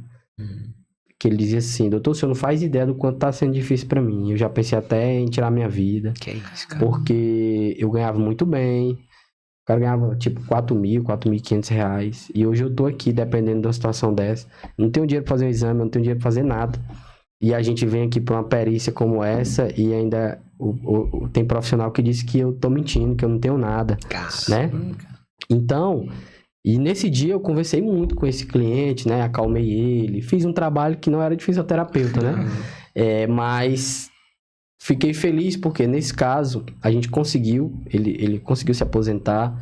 Que ele dizia assim, doutor, o senhor não faz ideia do quanto tá sendo difícil pra mim. Eu já pensei até em tirar minha vida. Que isso, cara? Porque eu ganhava muito bem. O cara ganhava tipo 4.000, 4.500 reais. E hoje eu tô aqui dependendo de uma situação dessa. Não tenho dinheiro pra fazer um exame, não tenho dinheiro pra fazer nada. E a gente vem aqui pra uma perícia como essa e ainda tem profissional que diz que eu tô mentindo, que eu não tenho nada. Né? Então... E nesse dia eu conversei muito com esse cliente, né? Acalmei ele. Fiz um trabalho que não era de fisioterapeuta, né? Mas fiquei feliz porque nesse caso a gente conseguiu. Ele conseguiu se aposentar.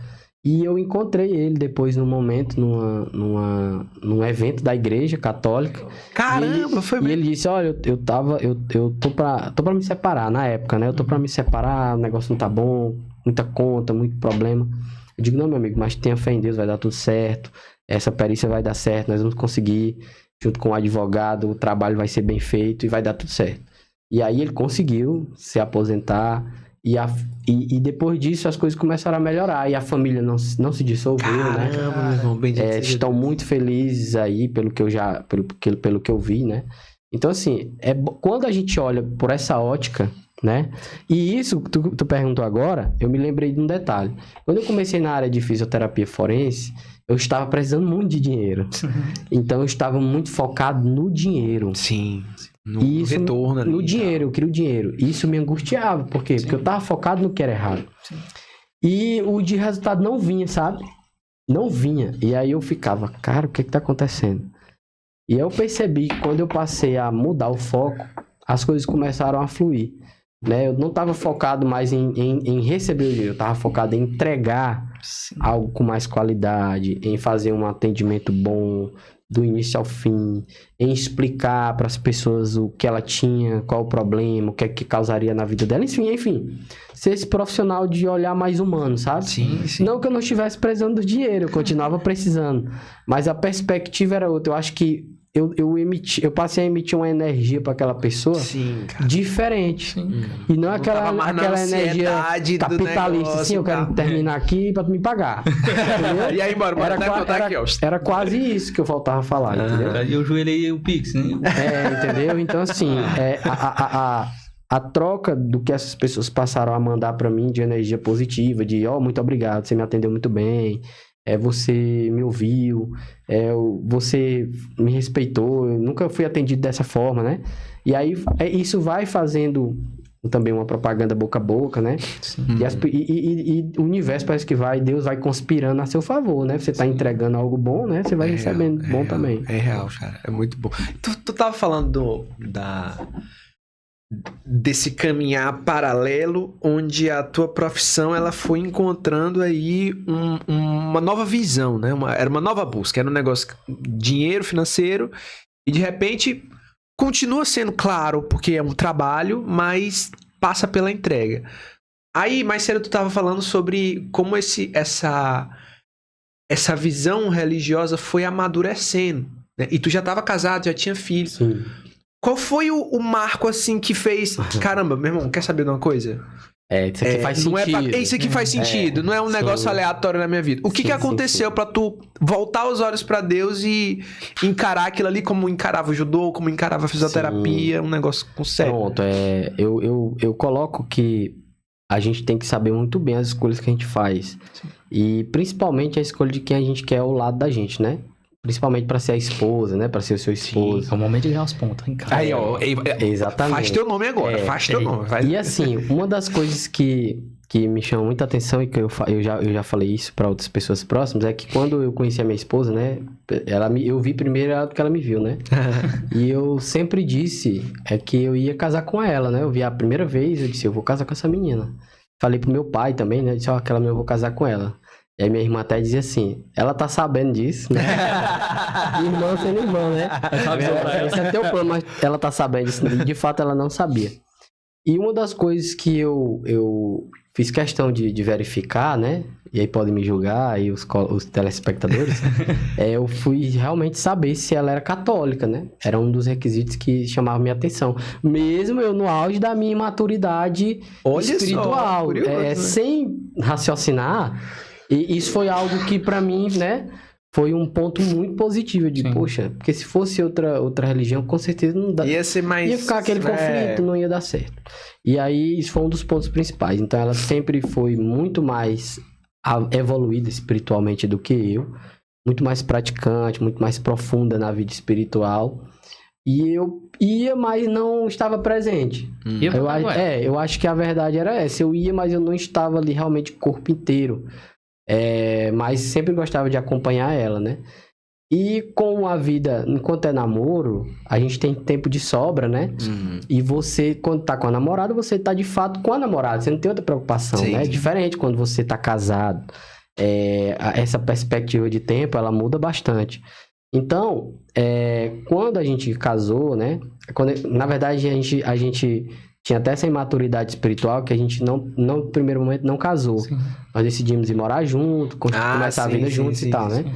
E eu encontrei ele depois num momento, num evento da igreja católica. Caramba, foi E mesmo. ele disse, olha, eu tô pra me separar na época, né? Eu tô pra me separar, o negócio não tá bom, muita conta, muito problema. Eu digo, não, meu amigo, mas tenha fé em Deus, vai dar tudo certo. Essa perícia vai dar certo, nós vamos conseguir. Junto com o advogado, o trabalho vai ser bem feito e vai dar tudo certo. E aí ele conseguiu se aposentar. E depois disso as coisas começaram a melhorar. E a família não se dissolveu, né? Caramba, meu irmão, bendito seja Estão Deus. muito muito felizes aí, pelo que eu vi, né? Então, assim, quando a gente olha por essa ótica, né? E isso, tu perguntou agora, eu me lembrei de um detalhe. Quando eu comecei na área de fisioterapia forense, eu estava precisando muito de dinheiro. Então, eu estava muito focado no dinheiro. Sim, no Isso, retorno ali. No dinheiro, eu queria o dinheiro. Isso me angustiava. Por quê? Porque eu tava focado no que era errado. Sim. E o de resultado não vinha, sabe? Não vinha. E aí eu ficava, cara, o que tá acontecendo? E eu percebi que quando eu passei a mudar o foco, as coisas começaram a fluir. Né? Eu não tava focado mais em receber o dinheiro. Eu tava focado em entregar algo com mais qualidade, em fazer um atendimento bom, do início ao fim, em explicar para as pessoas o que ela tinha, qual o problema, o que é que causaria na vida dela, enfim, ser esse profissional de olhar mais humano, sabe? Sim. Não que eu não estivesse precisando do dinheiro, eu continuava precisando, mas a perspectiva era outra. Eu acho que eu passei a emitir uma energia para aquela pessoa Sim, cara. diferente. Sim. E não Não aquela tava mais na energia ansiedade do capitalista, negócio, assim, eu quero tá? terminar aqui para tu me pagar. Entendeu? E aí, bora até botar aqui, ó. Era quase isso que eu faltava falar, entendeu? Aí eu joelhei o Pix, né? Entendeu? Então, assim, a troca do que essas pessoas passaram a mandar pra mim de energia positiva, de, muito obrigado, você me atendeu muito bem, você me ouviu, você me respeitou, eu nunca fui atendido dessa forma, né? E aí, isso vai fazendo também uma propaganda boca a boca, né? Sim. E o universo parece que Deus vai conspirando a seu favor, né? Você tá entregando algo bom, né? Você vai recebendo bom real, também. É real, cara. É muito bom. Tu tava falando desse caminhar paralelo, onde a tua profissão ela foi encontrando aí uma nova visão, né? Era uma nova busca, era um negócio dinheiro financeiro e de repente continua sendo claro porque é um trabalho, mas passa pela entrega. Aí mais cedo tu tava falando sobre como essa visão religiosa foi amadurecendo, né? E tu já tava casado, já tinha filho. Sim. Qual foi o marco, assim, que fez... Caramba, meu irmão, quer saber de uma coisa? Isso aqui faz não sentido. Isso aqui faz sentido. Não é um negócio aleatório na minha vida. O que aconteceu pra tu voltar os olhos pra Deus e encarar aquilo ali como encarava o judô, como encarava a fisioterapia, um negócio com sério? Pronto, eu coloco que a gente tem que saber muito bem as escolhas que a gente faz. Sim. E principalmente a escolha de quem a gente quer ao lado da gente, né? Principalmente pra ser a esposa, né? Pra ser o seu esposo. É o momento de ganhar os pontos, hein, cara? Aí, ó, Exatamente. faz teu nome agora, faz teu nome. E assim, uma das coisas que me chama muita atenção e que eu já falei isso pra outras pessoas próximas é que quando eu conheci a minha esposa, né? Eu vi primeiro ela do que ela me viu, né? E eu sempre disse que eu ia casar com ela, né? Eu vi a primeira vez, eu disse, eu vou casar com essa menina. Falei pro meu pai também, né? Disse, aquela menina eu vou casar com ela. E aí minha irmã até dizia assim, ela tá sabendo disso, né? Irmão sendo irmão, né? Esse é teu plano, mas ela tá sabendo disso. De fato, ela não sabia. E uma das coisas que eu fiz questão de verificar, né? E aí podem me julgar, aí os telespectadores. Eu fui realmente saber se ela era católica, né? Era um dos requisitos que chamava minha atenção. Mesmo eu no auge da minha maturidade espiritual. Só, curioso, né? Sem raciocinar... E isso foi algo que pra mim, né, foi um ponto muito positivo de, poxa, porque se fosse outra religião, com certeza não dá. Ia ser mais... Ia ficar aquele conflito, não ia dar certo. E aí, isso foi um dos pontos principais. Então, ela sempre foi muito mais evoluída espiritualmente do que eu, muito mais praticante, muito mais profunda na vida espiritual. E eu ia, mas não estava presente. Eu acho que a verdade era essa. Eu ia, mas eu não estava ali realmente corpo inteiro. Mas sempre gostava de acompanhar ela, né? E com a vida, enquanto é namoro, a gente tem tempo de sobra, né? E você, quando tá com a namorada, você tá de fato com a namorada. Você não tem outra preocupação, Sim. né? É diferente quando você tá casado. essa perspectiva de tempo, ela muda bastante. Então, quando a gente casou, né? Na verdade, a gente tinha até essa imaturidade espiritual que a gente no primeiro momento não casou. Sim. Nós decidimos ir morar junto, começar a vida juntos e tal, né? Sim.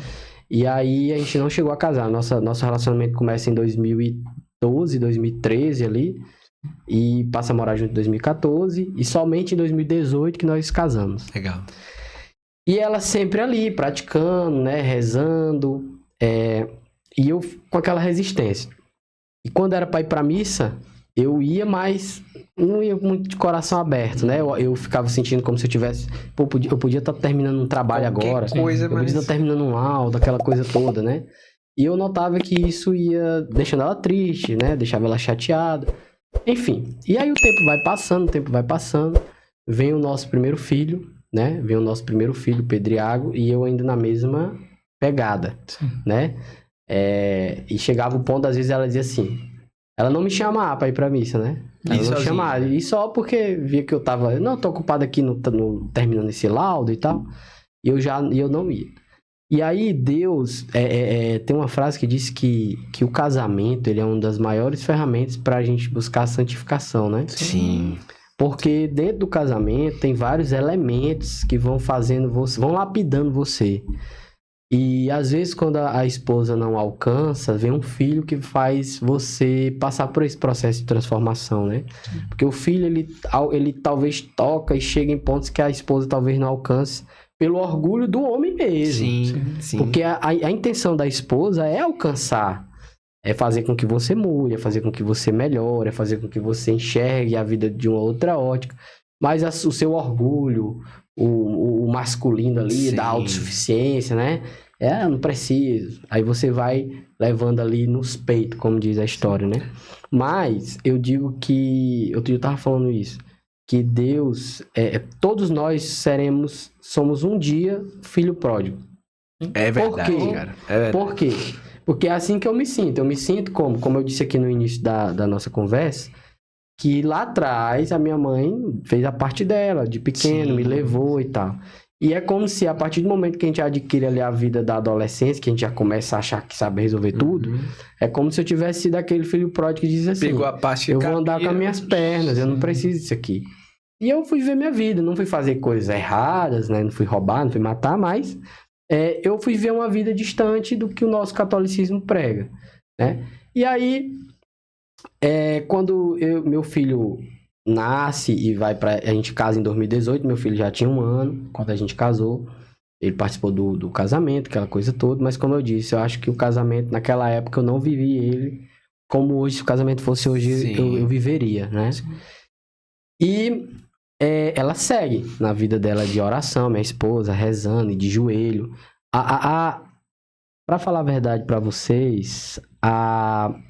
E aí a gente não chegou a casar. Nosso relacionamento começa em 2012, 2013 ali. E passa a morar junto em 2014. E somente em 2018 que nós casamos. Legal. E ela sempre ali, praticando, né? Rezando. E eu com aquela resistência. E quando era pra ir pra missa, eu ia, mas não ia muito de coração aberto, né? Eu ficava sentindo como se eu tivesse... Pô, eu podia estar terminando um trabalho agora. Eu podia estar terminando um laudo, aquela coisa toda, né? E eu notava que isso ia deixando ela triste, né? Deixava ela chateada. Enfim. E aí o tempo vai passando. Vem o nosso primeiro filho, né? Vem o nosso primeiro filho, Pedro Iago, e eu ainda na mesma pegada, né? E chegava o ponto, às vezes, ela dizia assim... Ela não me chamava pra ir pra missa, né? Ela não me chamava. E só porque via que eu tava... Não, tô ocupado aqui terminando esse laudo e tal. E eu não ia. E aí, Deus... tem uma frase que diz que o casamento, ele é uma das maiores ferramentas pra gente buscar a santificação, né? Sim. Porque dentro do casamento tem vários elementos que vão fazendo você... Vão lapidando você. E às vezes quando a esposa não alcança, vem um filho que faz você passar por esse processo de transformação, né? Porque o filho, ele talvez toca e chega em pontos que a esposa talvez não alcance pelo orgulho do homem mesmo. Sim. Porque a intenção da esposa é alcançar, é fazer com que você mude, é fazer com que você melhore, é fazer com que você enxergue a vida de uma outra ótica. Mas o seu orgulho, o masculino ali, da autossuficiência, né? Não preciso. Aí você vai levando ali nos peitos, como diz a história, né? Mas eu digo que... Outro dia eu tava falando isso. Que Deus... todos nós somos um dia filho pródigo. É verdade, Por quê? cara. É verdade. Por quê? Porque é assim que eu me sinto. Eu me sinto como eu disse aqui no início da nossa conversa, que lá atrás a minha mãe fez a parte dela, de pequeno, me levou e tal. E é como se a partir do momento que a gente adquire ali a vida da adolescência, que a gente já começa a achar que sabe resolver tudo, é como se eu tivesse sido aquele filho pródigo que diz assim, Pegou a parte eu vou andar com as minhas pernas, eu não preciso disso aqui. E eu fui viver minha vida, não fui fazer coisas erradas, né? Não fui roubar, não fui matar, mas eu fui viver uma vida distante do que o nosso catolicismo prega, né? E aí, quando meu filho nasce e a gente casa em 2018, meu filho já tinha 1 ano quando a gente casou. Ele participou do casamento, aquela coisa toda, mas como eu disse, eu acho que o casamento naquela época eu não vivi ele como hoje. Se o casamento fosse hoje, eu viveria, né? Sim. E ela segue na vida dela de oração, minha esposa, rezando e de joelho. Pra falar a verdade pra vocês,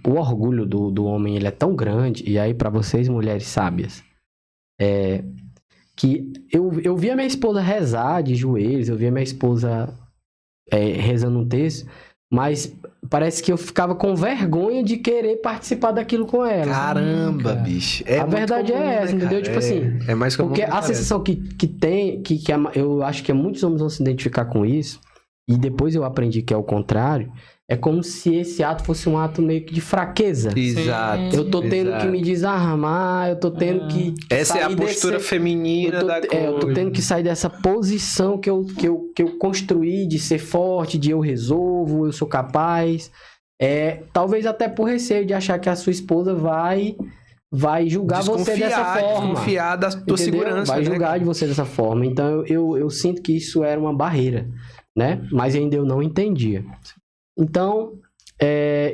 o orgulho do homem, ele é tão grande, e aí pra vocês, mulheres sábias, que eu via minha esposa rezar de joelhos, eu via minha esposa rezando um texto, mas parece que eu ficava com vergonha de querer participar daquilo com ela. Caramba, bicho. A verdade comum, é essa, né, entendeu? Tipo assim, é mais comum. Porque a sensação que tem, eu acho que muitos homens vão se identificar com isso, e depois eu aprendi que é o contrário, é como se esse ato fosse um ato meio que de fraqueza. Exato. Eu tô tendo que me desarmar, eu tô tendo que essa é a postura feminina da coisa. Eu tô tendo que sair dessa posição que eu construí de ser forte, de eu resolvo, eu sou capaz. Talvez até por receio de achar que a sua esposa vai julgar você dessa forma. Desconfiar da tua segurança. Vai julgar de você dessa forma. Então eu sinto que isso era uma barreira, né? Mas ainda eu não entendia. Então,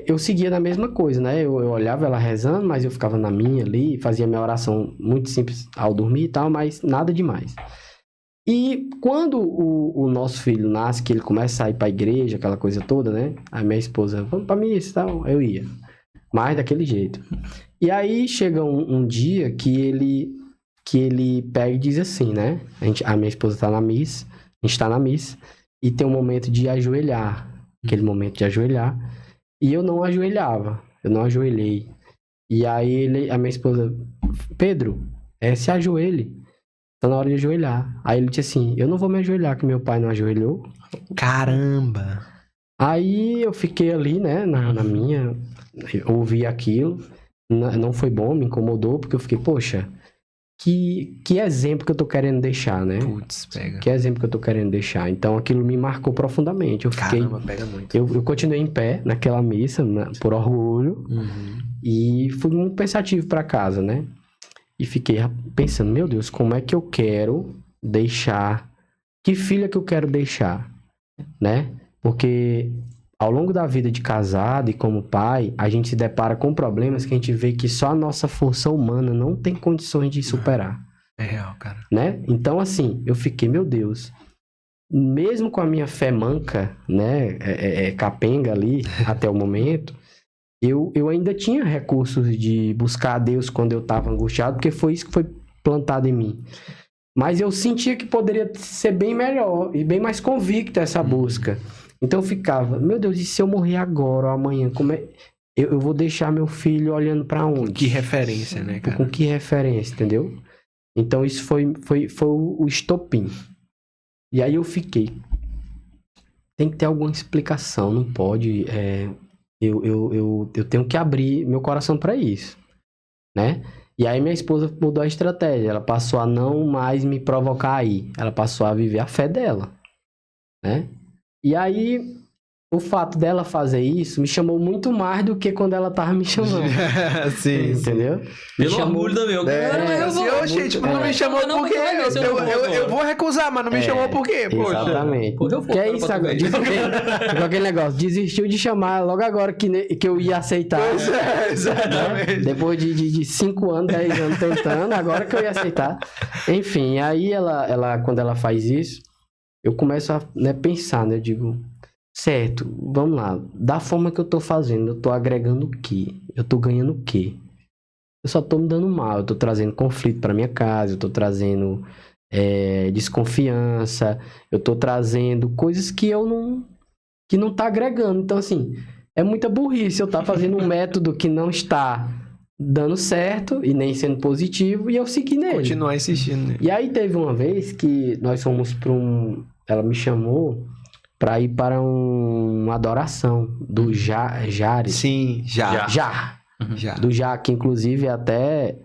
eu seguia na mesma coisa, né? Eu olhava ela rezando, mas eu ficava na minha ali, fazia minha oração muito simples ao dormir e tal, mas nada demais. E quando o nosso filho nasce, que ele começa a ir pra igreja, aquela coisa toda, né? A minha esposa, vamos pra missa e tal, eu ia. Mas daquele jeito. E aí chega um dia que ele pega e diz assim, né? A minha esposa tá na missa, a gente tá na missa, e tem um momento de ajoelhar. Aquele momento de ajoelhar. E eu não ajoelhava. Eu não ajoelhei. E aí a minha esposa... Pedro, se ajoelhe. tá na hora de ajoelhar. Aí ele disse assim, eu não vou me ajoelhar, que meu pai não ajoelhou. Caramba! Aí eu fiquei ali, né, na minha, ouvi aquilo, não foi bom, me incomodou, porque eu fiquei, poxa, que exemplo que eu tô querendo deixar, né? Putz, pega. Que exemplo que eu tô querendo deixar. Então aquilo me marcou profundamente. Eu fiquei, Caramba, pega muito. eu continuei em pé naquela missa, por orgulho, e fui muito pensativo pra casa, né? E fiquei pensando, meu Deus, como é que eu quero deixar, que filha que eu quero deixar, né? Porque ao longo da vida de casado e como pai, a gente se depara com problemas que a gente vê que só a nossa força humana não tem condições de superar. É real, cara. Né? Então, assim, eu fiquei, meu Deus, mesmo com a minha fé manca, né, capenga ali, até o momento, eu ainda tinha recursos de buscar a Deus quando eu estava angustiado, porque foi isso que foi plantado em mim. Mas eu sentia que poderia ser bem melhor e bem mais convicta essa busca. Então eu ficava, meu Deus, e se eu morrer agora ou amanhã, como é... eu vou deixar meu filho olhando para onde? Que referência, né, cara? Com que referência, entendeu? Então isso foi o estopim. E aí eu fiquei, tem que ter alguma explicação, não pode, eu tenho que abrir meu coração para isso, né? E aí minha esposa mudou a estratégia, ela passou a não mais me provocar aí, ela passou a viver a fé dela, né? E aí o fato dela fazer isso me chamou muito mais do que quando ela tava me chamando. Sim, entendeu? Me Pelo chamou... orgulho também. Eu quero, mas eu vou. Oxe, tipo, não me chamou Não, por quê? mas Eu vou recusar, mas não me chamou por quê? Poxa. Exatamente. Pô, eu vou Que é para isso Portugal. agora? Ficou aquele negócio, desistiu de chamar logo agora que eu ia aceitar. Pois é, exatamente. Depois de 5 anos, 10 anos tentando, agora que eu ia aceitar. Enfim, aí ela quando ela faz isso, eu começo a pensar, né? Eu digo, certo, vamos lá. Da forma que eu tô fazendo, eu tô agregando o quê? Eu tô ganhando o quê? Eu só tô me dando mal, eu tô trazendo conflito pra minha casa, eu tô trazendo desconfiança, eu tô trazendo coisas que não tá agregando. Então, assim, é muita burrice eu tá fazendo um método que não está dando certo e nem sendo positivo e eu segui nele. Continuar insistindo, né? E aí teve uma vez que nós fomos pra ela me chamou pra ir para uma adoração do Jari. Sim, já. Do Já, que inclusive até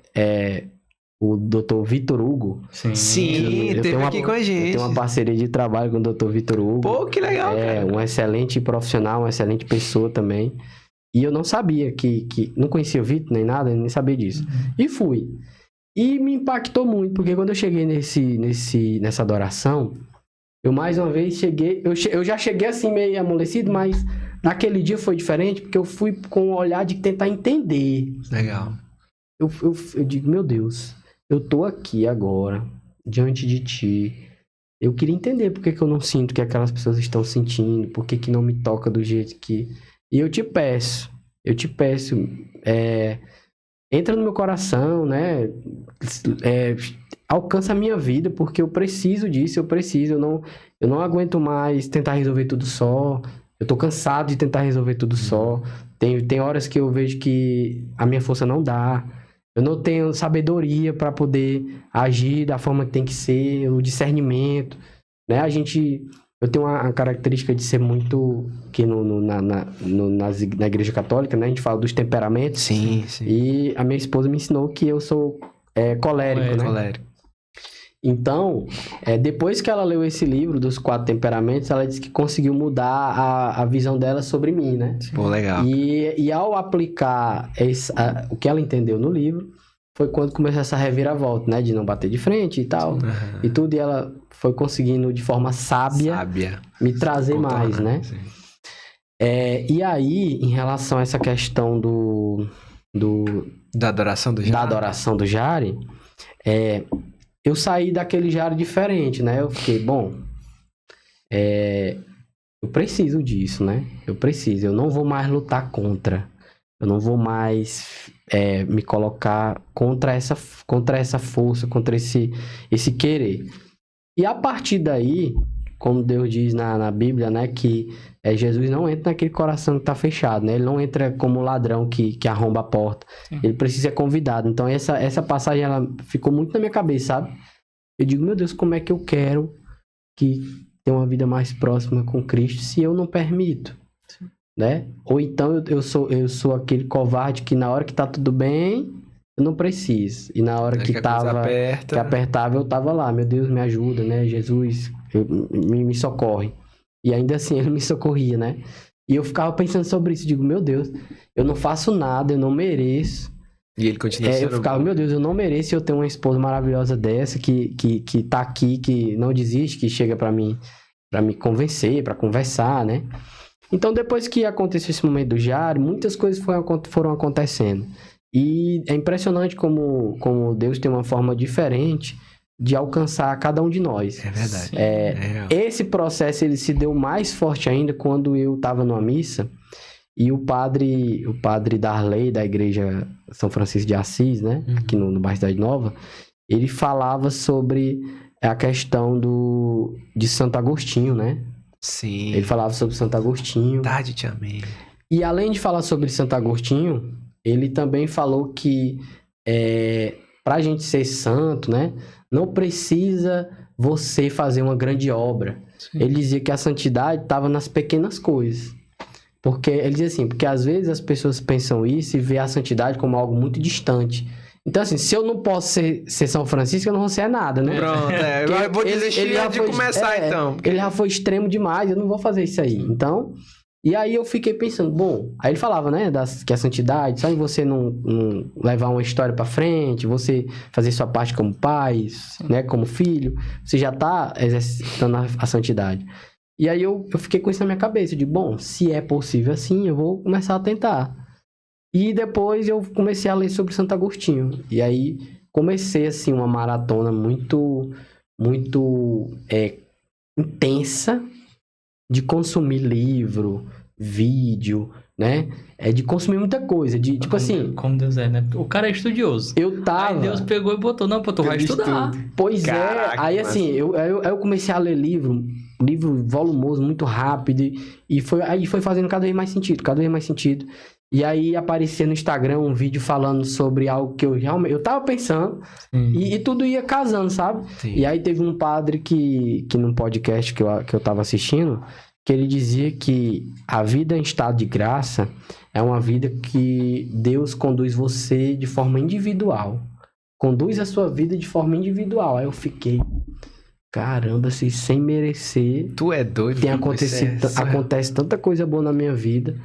o Dr. Vitor Hugo. Sim, Eu teve tenho aqui com a gente. Eu tenho uma parceria de trabalho com o Dr. Vitor Hugo. Pô, que legal, cara. Um excelente profissional, uma excelente pessoa também. E eu não sabia não conhecia o Vitor nem nada, nem sabia disso. E fui. E me impactou muito, porque quando eu cheguei nessa adoração, eu mais uma vez cheguei, eu já cheguei assim meio amolecido, mas naquele dia foi diferente, porque eu fui com o olhar de tentar entender. Legal. Eu digo, meu Deus, eu tô aqui agora, diante de ti. Eu queria entender por que eu não sinto o que aquelas pessoas estão sentindo, por que não me toca do jeito que... E eu te peço, entra no meu coração, né? Alcança a minha vida, porque eu preciso disso, eu não aguento mais tentar resolver tudo só. Eu tô cansado de tentar resolver tudo só. Tem horas que eu vejo que a minha força não dá. Eu não tenho sabedoria para poder agir da forma que tem que ser, o discernimento, né? Eu tenho uma característica de ser muito... Que na Igreja Católica, né? A gente fala dos temperamentos. Sim. E a minha esposa me ensinou que eu sou colérico, né? Colérico. Então, depois que ela leu esse livro dos 4 temperamentos, ela disse que conseguiu mudar a visão dela sobre mim, né? Pô, legal. E ao aplicar o que ela entendeu no livro, foi quando começou essa reviravolta, né? De não bater de frente e tal. E tudo, e ela foi conseguindo, de forma sábia. Me trazer mais, né? Sim. E aí, em relação a essa questão da adoração do Jari. Da adoração do Jari, eu saí daquele Jari diferente, né? Eu fiquei, bom, eu preciso disso, né? Eu não vou mais lutar contra. Eu não vou mais me colocar contra essa força, contra esse querer. E a partir daí, como Deus diz na Bíblia, né? Que Jesus não entra naquele coração que está fechado, né? Ele não entra como ladrão que arromba a porta. Sim. Ele precisa ser convidado. Então, essa passagem, ela ficou muito na minha cabeça, sabe? Eu digo, meu Deus, como é que eu quero que tenha uma vida mais próxima com Cristo se eu não permito? Né? Ou então eu sou aquele covarde que na hora que tá tudo bem, eu não preciso. E na hora que apertava, eu tava lá. Meu Deus, me ajuda, né? Jesus, me socorre. E ainda assim ele me socorria, né? E eu ficava pensando sobre isso. Digo, meu Deus, eu não faço nada, eu não mereço. E ele continua Eu ficava, meu Deus, eu não mereço eu ter uma esposa maravilhosa dessa que tá aqui, que não desiste, que chega pra me convencer, pra conversar, né? Então, depois que aconteceu esse momento do Jário, muitas coisas foram acontecendo. E é impressionante como Deus tem uma forma diferente de alcançar cada um de nós. É verdade. Esse processo ele se deu mais forte ainda quando eu estava numa missa e o padre Darley, da igreja São Francisco de Assis, né? Aqui no bairro Cidade Nova, ele falava sobre a questão de Santo Agostinho, né? Sim. Ele falava sobre Santo Agostinho. Tarde te amei. E além de falar sobre Santo Agostinho, ele também falou que pra gente ser santo, né? Não precisa você fazer uma grande obra. Sim. Ele dizia que a santidade estava nas pequenas coisas. Porque ele dizia assim, porque às vezes as pessoas pensam isso e vê a santidade como algo muito distante. Então, assim, se eu não posso ser São Francisco, eu não vou ser nada, né? Pronto, eu vou desistir antes de começar, então. Ele já foi extremo demais, eu não vou fazer isso aí. Então, e aí eu fiquei pensando, bom... Aí ele falava, né, que a santidade, só em você não levar uma história pra frente, você fazer sua parte como pai, né, como filho, você já tá exercitando a santidade. E aí eu fiquei com isso na minha cabeça, de bom, se é possível assim, eu vou começar a tentar. E depois eu comecei a ler sobre Santo Agostinho. E aí comecei, assim, uma maratona muito intensa de consumir livro, vídeo, né? De consumir muita coisa. Tipo assim... Como Deus é, né? O cara é estudioso. Eu tava... Aí Deus pegou e botou, não, pô, tu vai estudar. Pois Caraca, aí assim, eu comecei a ler livro volumoso, muito rápido. E foi fazendo cada vez mais sentido. E aí aparecia no Instagram um vídeo falando sobre algo que eu tava pensando e tudo ia casando, sabe? Sim. E aí teve um padre que num podcast que eu tava assistindo, que ele dizia que a vida em estado de graça é uma vida que Deus conduz você de forma individual. Conduz a sua vida de forma individual. Aí eu fiquei, caramba, assim, sem merecer. Tu é doido. Acontece tanta coisa boa na minha vida.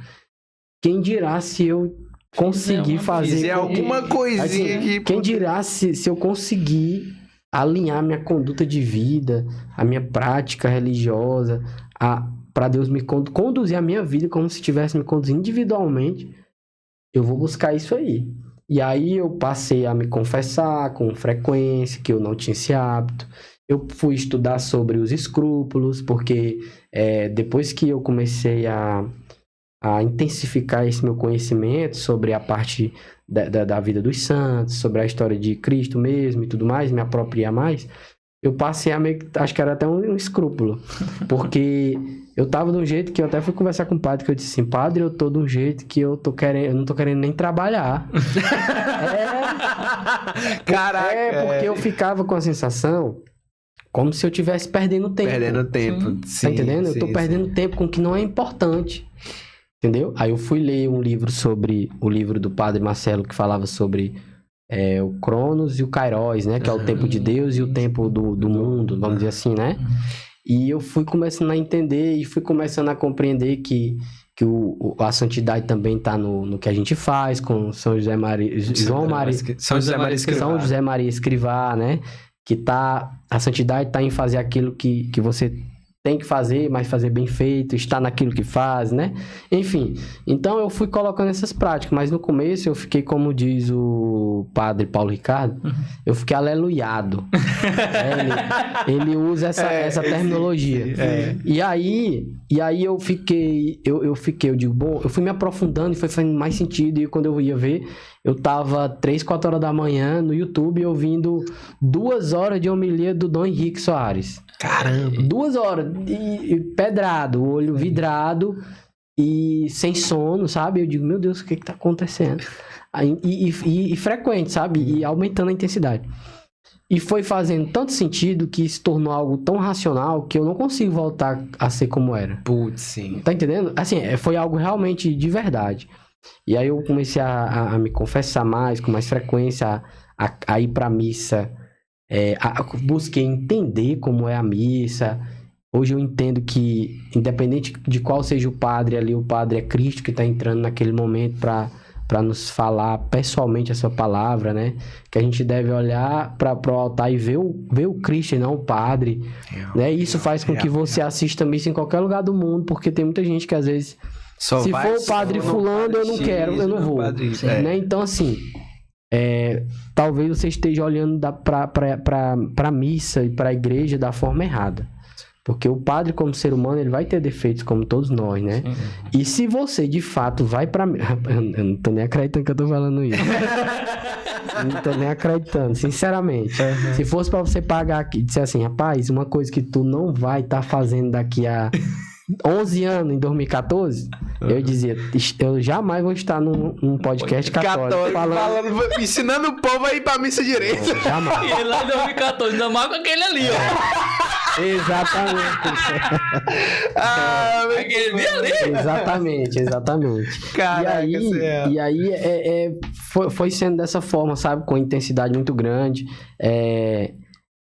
Quem dirá se eu conseguir fazer... alguma coisinha assim, aqui... Quem dirá se eu conseguir alinhar minha conduta de vida, a minha prática religiosa, para Deus me conduzir a minha vida como se estivesse me conduzindo individualmente, eu vou buscar isso aí. E aí eu passei a me confessar com frequência, que eu não tinha esse hábito. Eu fui estudar sobre os escrúpulos, porque depois que eu comecei a intensificar esse meu conhecimento sobre a parte da vida dos santos, sobre a história de Cristo mesmo e tudo mais, me apropriar mais, eu passei a meio que, acho que era até um escrúpulo, porque eu tava de um jeito que eu até fui conversar com o padre, que eu disse assim, padre, eu tô de um jeito que eu não tô querendo nem trabalhar. Caraca! Porque eu ficava com a sensação como se eu estivesse perdendo tempo. Sim. Tá entendendo? Sim, eu tô perdendo tempo com o que não é importante. Entendeu? Aí eu fui ler um livro sobre o livro do Padre Marcelo, que falava sobre o Cronos e o Kairos, né? Que é o tempo de Deus e o tempo do mundo, vamos dizer assim, né? E eu fui começando a entender e fui começando a compreender que a santidade também está no que a gente faz com São José Maria Escrivá, né? Que a santidade está em fazer aquilo que você tem que fazer, mas fazer bem feito, estar naquilo que faz, né? Enfim, então eu fui colocando essas práticas, mas no começo eu fiquei, como diz o padre Paulo Ricardo, eu fiquei aleluiado. Ele usa essa terminologia. E aí eu digo, bom, eu fui me aprofundando e foi fazendo mais sentido, e quando eu ia ver, eu tava 3, 4 horas da manhã no YouTube ouvindo 2 horas de homilia do Dom Henrique Soares. Caramba! 2 horas, e pedrado, o olho vidrado e sem sono, sabe? Eu digo, meu Deus, o que tá acontecendo? E frequente, sabe? E aumentando a intensidade. E foi fazendo tanto sentido que se tornou algo tão racional que eu não consigo voltar a ser como era. Putz, sim. Tá entendendo? Assim, foi algo realmente de verdade. E aí eu comecei a me confessar mais, com mais frequência, a ir pra missa. Busquei entender como é a missa. Hoje eu entendo que, independente de qual seja o padre ali, o padre é Cristo que tá entrando naquele momento para nos falar pessoalmente a sua palavra, né? Que a gente deve olhar para o altar e ver o Cristo e não o padre, né? E isso faz com que você assista a missa em qualquer lugar do mundo, porque tem muita gente que às vezes, se for o padre fulano, eu não quero, eu não vou, né? Então, assim, talvez você esteja olhando para a missa e para a igreja da forma errada. Porque o padre, como ser humano, ele vai ter defeitos como todos nós, né? Sim. E se você, de fato, vai pra... Eu não tô nem acreditando que eu tô falando isso. Não tô nem acreditando, sinceramente. Uhum. Se fosse pra você pagar aqui e disser assim, rapaz, uma coisa que tu não vai estar fazendo daqui a 11 anos, em 2014, eu dizia, eu jamais vou estar num podcast católico falando, ensinando o povo a ir pra missa direito. Não, jamais. E ele lá em 2014, ainda mais com aquele ali, ó. Exatamente. Aquele ali. Exatamente. Caraca, e aí foi sendo dessa forma, sabe? Com intensidade muito grande.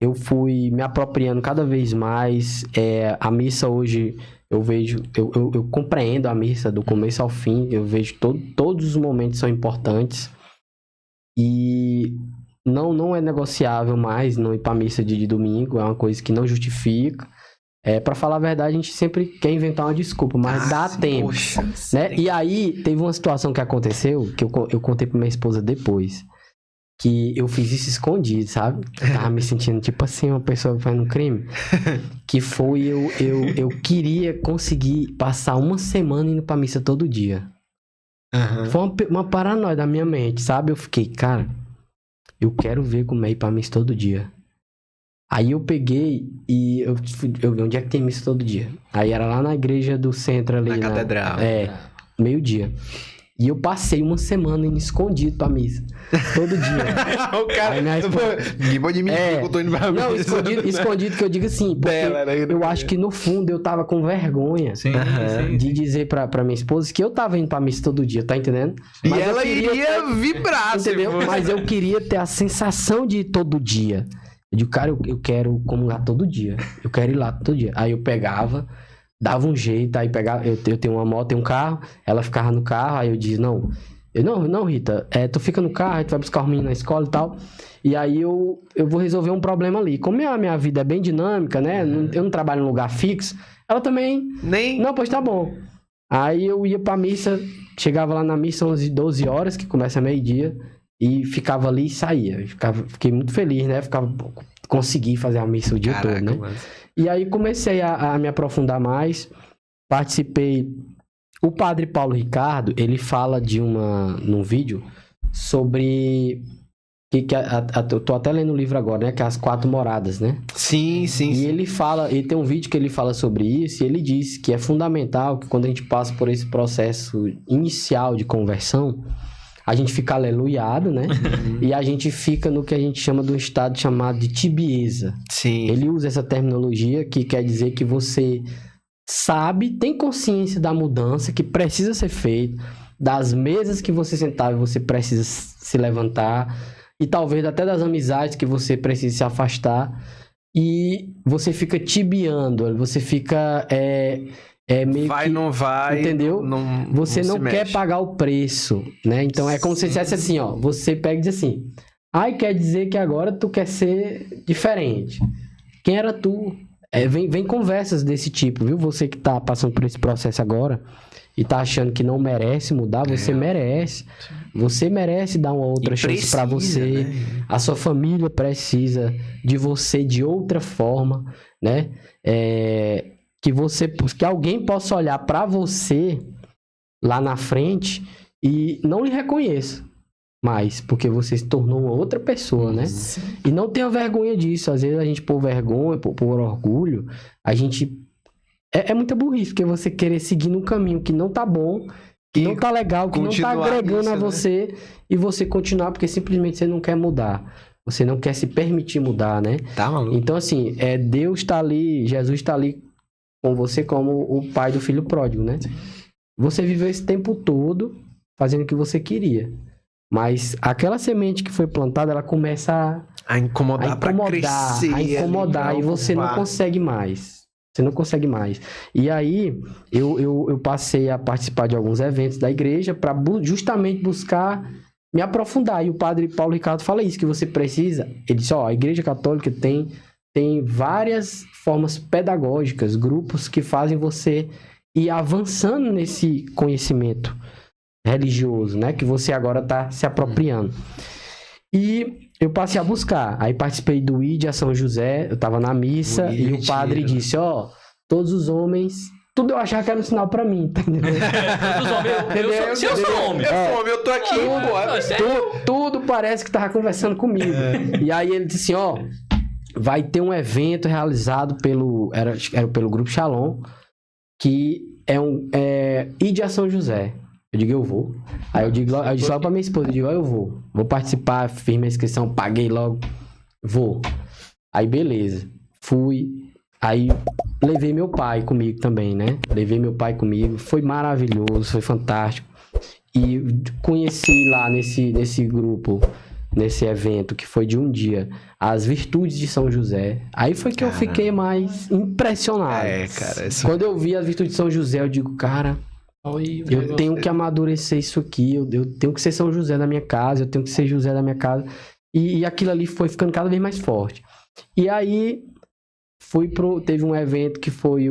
Eu fui me apropriando cada vez mais. A missa hoje, eu vejo... Eu compreendo a missa do começo ao fim. Eu vejo todos os momentos são importantes. E... Não é negociável mais não ir pra missa de domingo, é uma coisa que não justifica. Pra falar a verdade, a gente sempre quer inventar uma desculpa, mas dá tempo. Poxa, né? E aí, teve uma situação que aconteceu, que eu contei pra minha esposa depois, que eu fiz isso escondido, sabe? Eu tava me sentindo tipo assim, uma pessoa fazendo um crime. Que foi, eu queria conseguir passar uma semana indo pra missa todo dia. Uhum. Foi uma paranoia da minha mente, sabe? Eu fiquei, cara... Eu quero ver como é ir pra missa todo dia. Aí eu peguei e eu vi onde é que tem missa todo dia. Aí era lá na igreja do centro ali. Na catedral. Meio-dia. E eu passei uma semana indo escondido pra missa. Todo dia. O cara... Ninguém pode me dizer que eu tô indo pra missa. Não, escondido que eu digo assim. Porque eu acho que no fundo eu tava com vergonha de dizer pra minha esposa que eu tava indo pra missa todo dia, tá entendendo? Mas e ela iria vibrar, entendeu? Mas eu queria ter a sensação de ir todo dia. Eu digo, cara, eu quero comungar todo dia. Eu quero ir lá todo dia. Aí eu pegava... Dava um jeito, aí pegava... Eu tenho uma moto, tenho um carro, ela ficava no carro, aí eu dizia, não, Rita, tu fica no carro, aí tu vai buscar os meninos na escola e tal, e aí eu vou resolver um problema ali. Como a minha vida é bem dinâmica, né, eu não trabalho em lugar fixo, ela também... Não, pois tá bom. Aí eu ia pra missa, chegava lá na missa 11, 12 horas, que começa meio-dia, e ficava ali e saía. Fiquei muito feliz, né, consegui fazer a missa o dia todo, né. Mano. E aí comecei a me aprofundar mais, participei... O padre Paulo Ricardo, ele fala num vídeo sobre... eu tô até lendo o livro agora, né? Que é As 4 Moradas, né? Sim. E ele tem um vídeo que ele fala sobre isso, e ele diz que é fundamental que quando a gente passa por esse processo inicial de conversão, a gente fica aleluiado, né? E a gente fica no que a gente chama de um estado chamado de tibieza. Sim. Ele usa essa terminologia que quer dizer que você sabe, tem consciência da mudança que precisa ser feita, das mesas que você sentava e você precisa se levantar, e talvez até das amizades que você precisa se afastar, e você fica tibiando, você fica... meio vai, que, não vai, entendeu? Você não quer pagar o preço, né? Então é como se dissesse assim, ó, você pega e diz assim, quer dizer que agora tu quer ser diferente. Quem era tu? Vem conversas desse tipo, viu? Você que tá passando por esse processo agora e tá achando que não merece mudar, você merece. Você merece dar uma outra chance pra você. Né? A sua família precisa de você de outra forma, né? Que alguém possa olhar pra você lá na frente e não lhe reconheça mais, porque você se tornou uma outra pessoa, né? Sim. E não tenha vergonha disso. Às vezes a gente, por vergonha, por orgulho, a gente... É muita burrice, porque você querer seguir num caminho que não tá bom, que não tá legal, que não tá agregando a você, né? E você continuar porque simplesmente você não quer mudar. Você não quer se permitir mudar, né? Tá maluco. Então, assim, Deus tá ali, Jesus tá ali com você como o pai do filho pródigo, né? Você viveu esse tempo todo fazendo o que você queria. Mas aquela semente que foi plantada, ela começa a incomodar pra crescer. A incomodar, e você não consegue mais. Você não consegue mais. E aí, eu passei a participar de alguns eventos da igreja para justamente buscar me aprofundar. E o padre Paulo Ricardo fala isso, que você precisa. Ele disse, a igreja católica tem várias formas pedagógicas, grupos que fazem você ir avançando nesse conhecimento religioso, né? Que você agora está se apropriando. E eu passei a buscar. Aí participei do ID a São José, eu estava na missa e o padre disse, todos os homens... Tudo eu achava que era um sinal pra mim, entendeu? Eu sou homem. Eu tô aqui, pô. Tudo parece que tava conversando comigo. E aí ele disse assim, vai ter um evento realizado era pelo Grupo Shalom, que é Ide a São José. Eu digo, eu vou. Aí eu disse logo pra minha esposa, eu vou. Vou participar, fiz minha inscrição, paguei logo. Vou. Aí beleza. Fui. Aí levei meu pai comigo também, né? Levei meu pai comigo. Foi maravilhoso, foi fantástico. E conheci lá nesse grupo, nesse evento, que foi de um dia, as virtudes de São José. Aí foi que eu fiquei mais impressionado. Cara. Quando eu vi as virtudes de São José, eu digo, cara, eu tenho que amadurecer isso aqui. Eu tenho que ser São José da minha casa, eu tenho que ser José da minha casa. E aquilo ali foi ficando cada vez mais forte. E aí... teve um evento que foi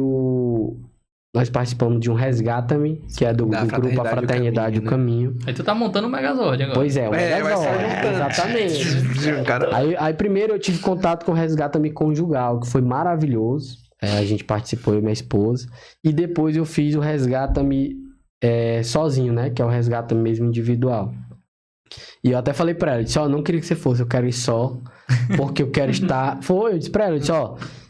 nós participamos de um Resgata-me, que é do grupo A Fraternidade e o Caminho. Aí tu tá montando o Megazord agora. Pois é, o Megazord, exatamente. Aí primeiro eu tive contato com o Resgata-me Conjugal, que foi maravilhoso. A gente participou, eu e minha esposa. E depois eu fiz o Resgata-me sozinho, né? Que é o Resgata-me mesmo individual. E eu até falei pra ela, eu disse, não queria que você fosse, eu quero ir só, porque eu quero estar... Eu disse pra ela, eu disse,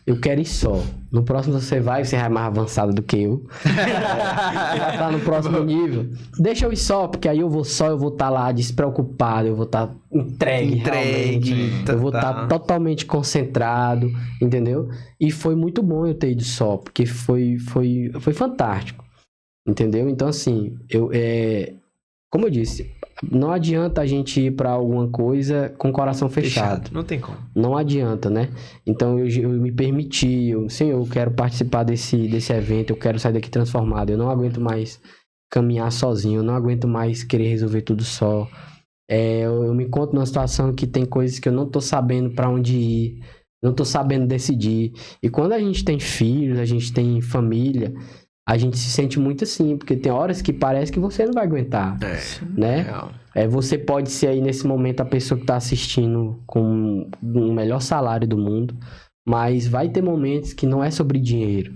eu quero ir só. No próximo você vai mais avançado do que eu. Já tá no próximo nível. Deixa eu ir só, porque aí eu vou estar lá despreocupado, eu vou estar entregue realmente. Eu vou estar totalmente concentrado, entendeu? E foi muito bom eu ter ido só, porque foi fantástico, entendeu? Então, assim, como eu disse... Não adianta a gente ir pra alguma coisa com o coração fechado. Não tem como. Não adianta, né? Então eu me permiti, eu quero participar desse evento, eu quero sair daqui transformado. Eu não aguento mais caminhar sozinho, eu não aguento mais querer resolver tudo só. Eu me encontro numa situação que tem coisas que eu não tô sabendo pra onde ir, não tô sabendo decidir. E quando a gente tem filhos, a gente tem família... A gente se sente muito assim, porque tem horas que parece que você não vai aguentar, né? Você pode ser aí nesse momento a pessoa que está assistindo com o melhor salário do mundo, mas vai ter momentos que não é sobre dinheiro,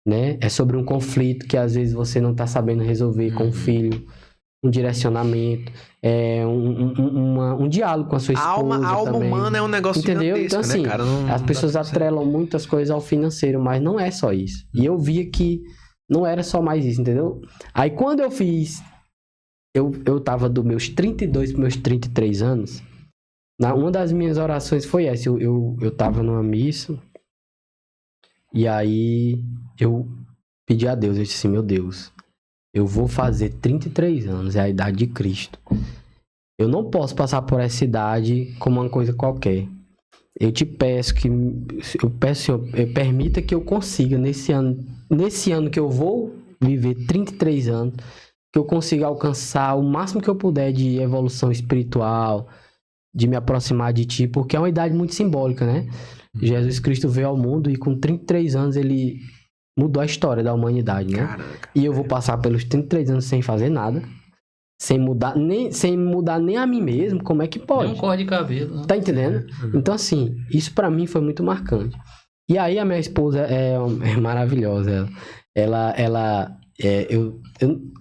né? É sobre um conflito que às vezes você não está sabendo resolver com o filho, um direcionamento, um diálogo com a sua esposa. A alma também. humana é um negócio Entendeu? Então, assim, né, cara? As pessoas atrelam muitas coisas ao financeiro, mas não é só isso. E eu via que não era só mais isso, entendeu? Aí quando eu fiz... Eu tava dos meus 32 para meus 33 anos. Uma das minhas orações foi essa. Eu tava numa missa. E aí eu pedi a Deus. Eu disse assim, meu Deus, eu vou fazer 33 anos. É a idade de Cristo. Eu não posso passar por essa idade como uma coisa qualquer. Eu te peço que... Senhor, permita que eu consiga nesse ano que eu vou viver 33 anos, que eu consiga alcançar o máximo que eu puder de evolução espiritual, de me aproximar de ti, porque é uma idade muito simbólica, né? Jesus Cristo veio ao mundo e com 33 anos ele mudou a história da humanidade, né? Caraca. E eu vou passar pelos 33 anos sem fazer nada, sem mudar nem a mim mesmo, como é que pode? Nem um cor de cabelo. Né? Tá entendendo? Então, assim, isso pra mim foi muito marcante. E aí a minha esposa é maravilhosa.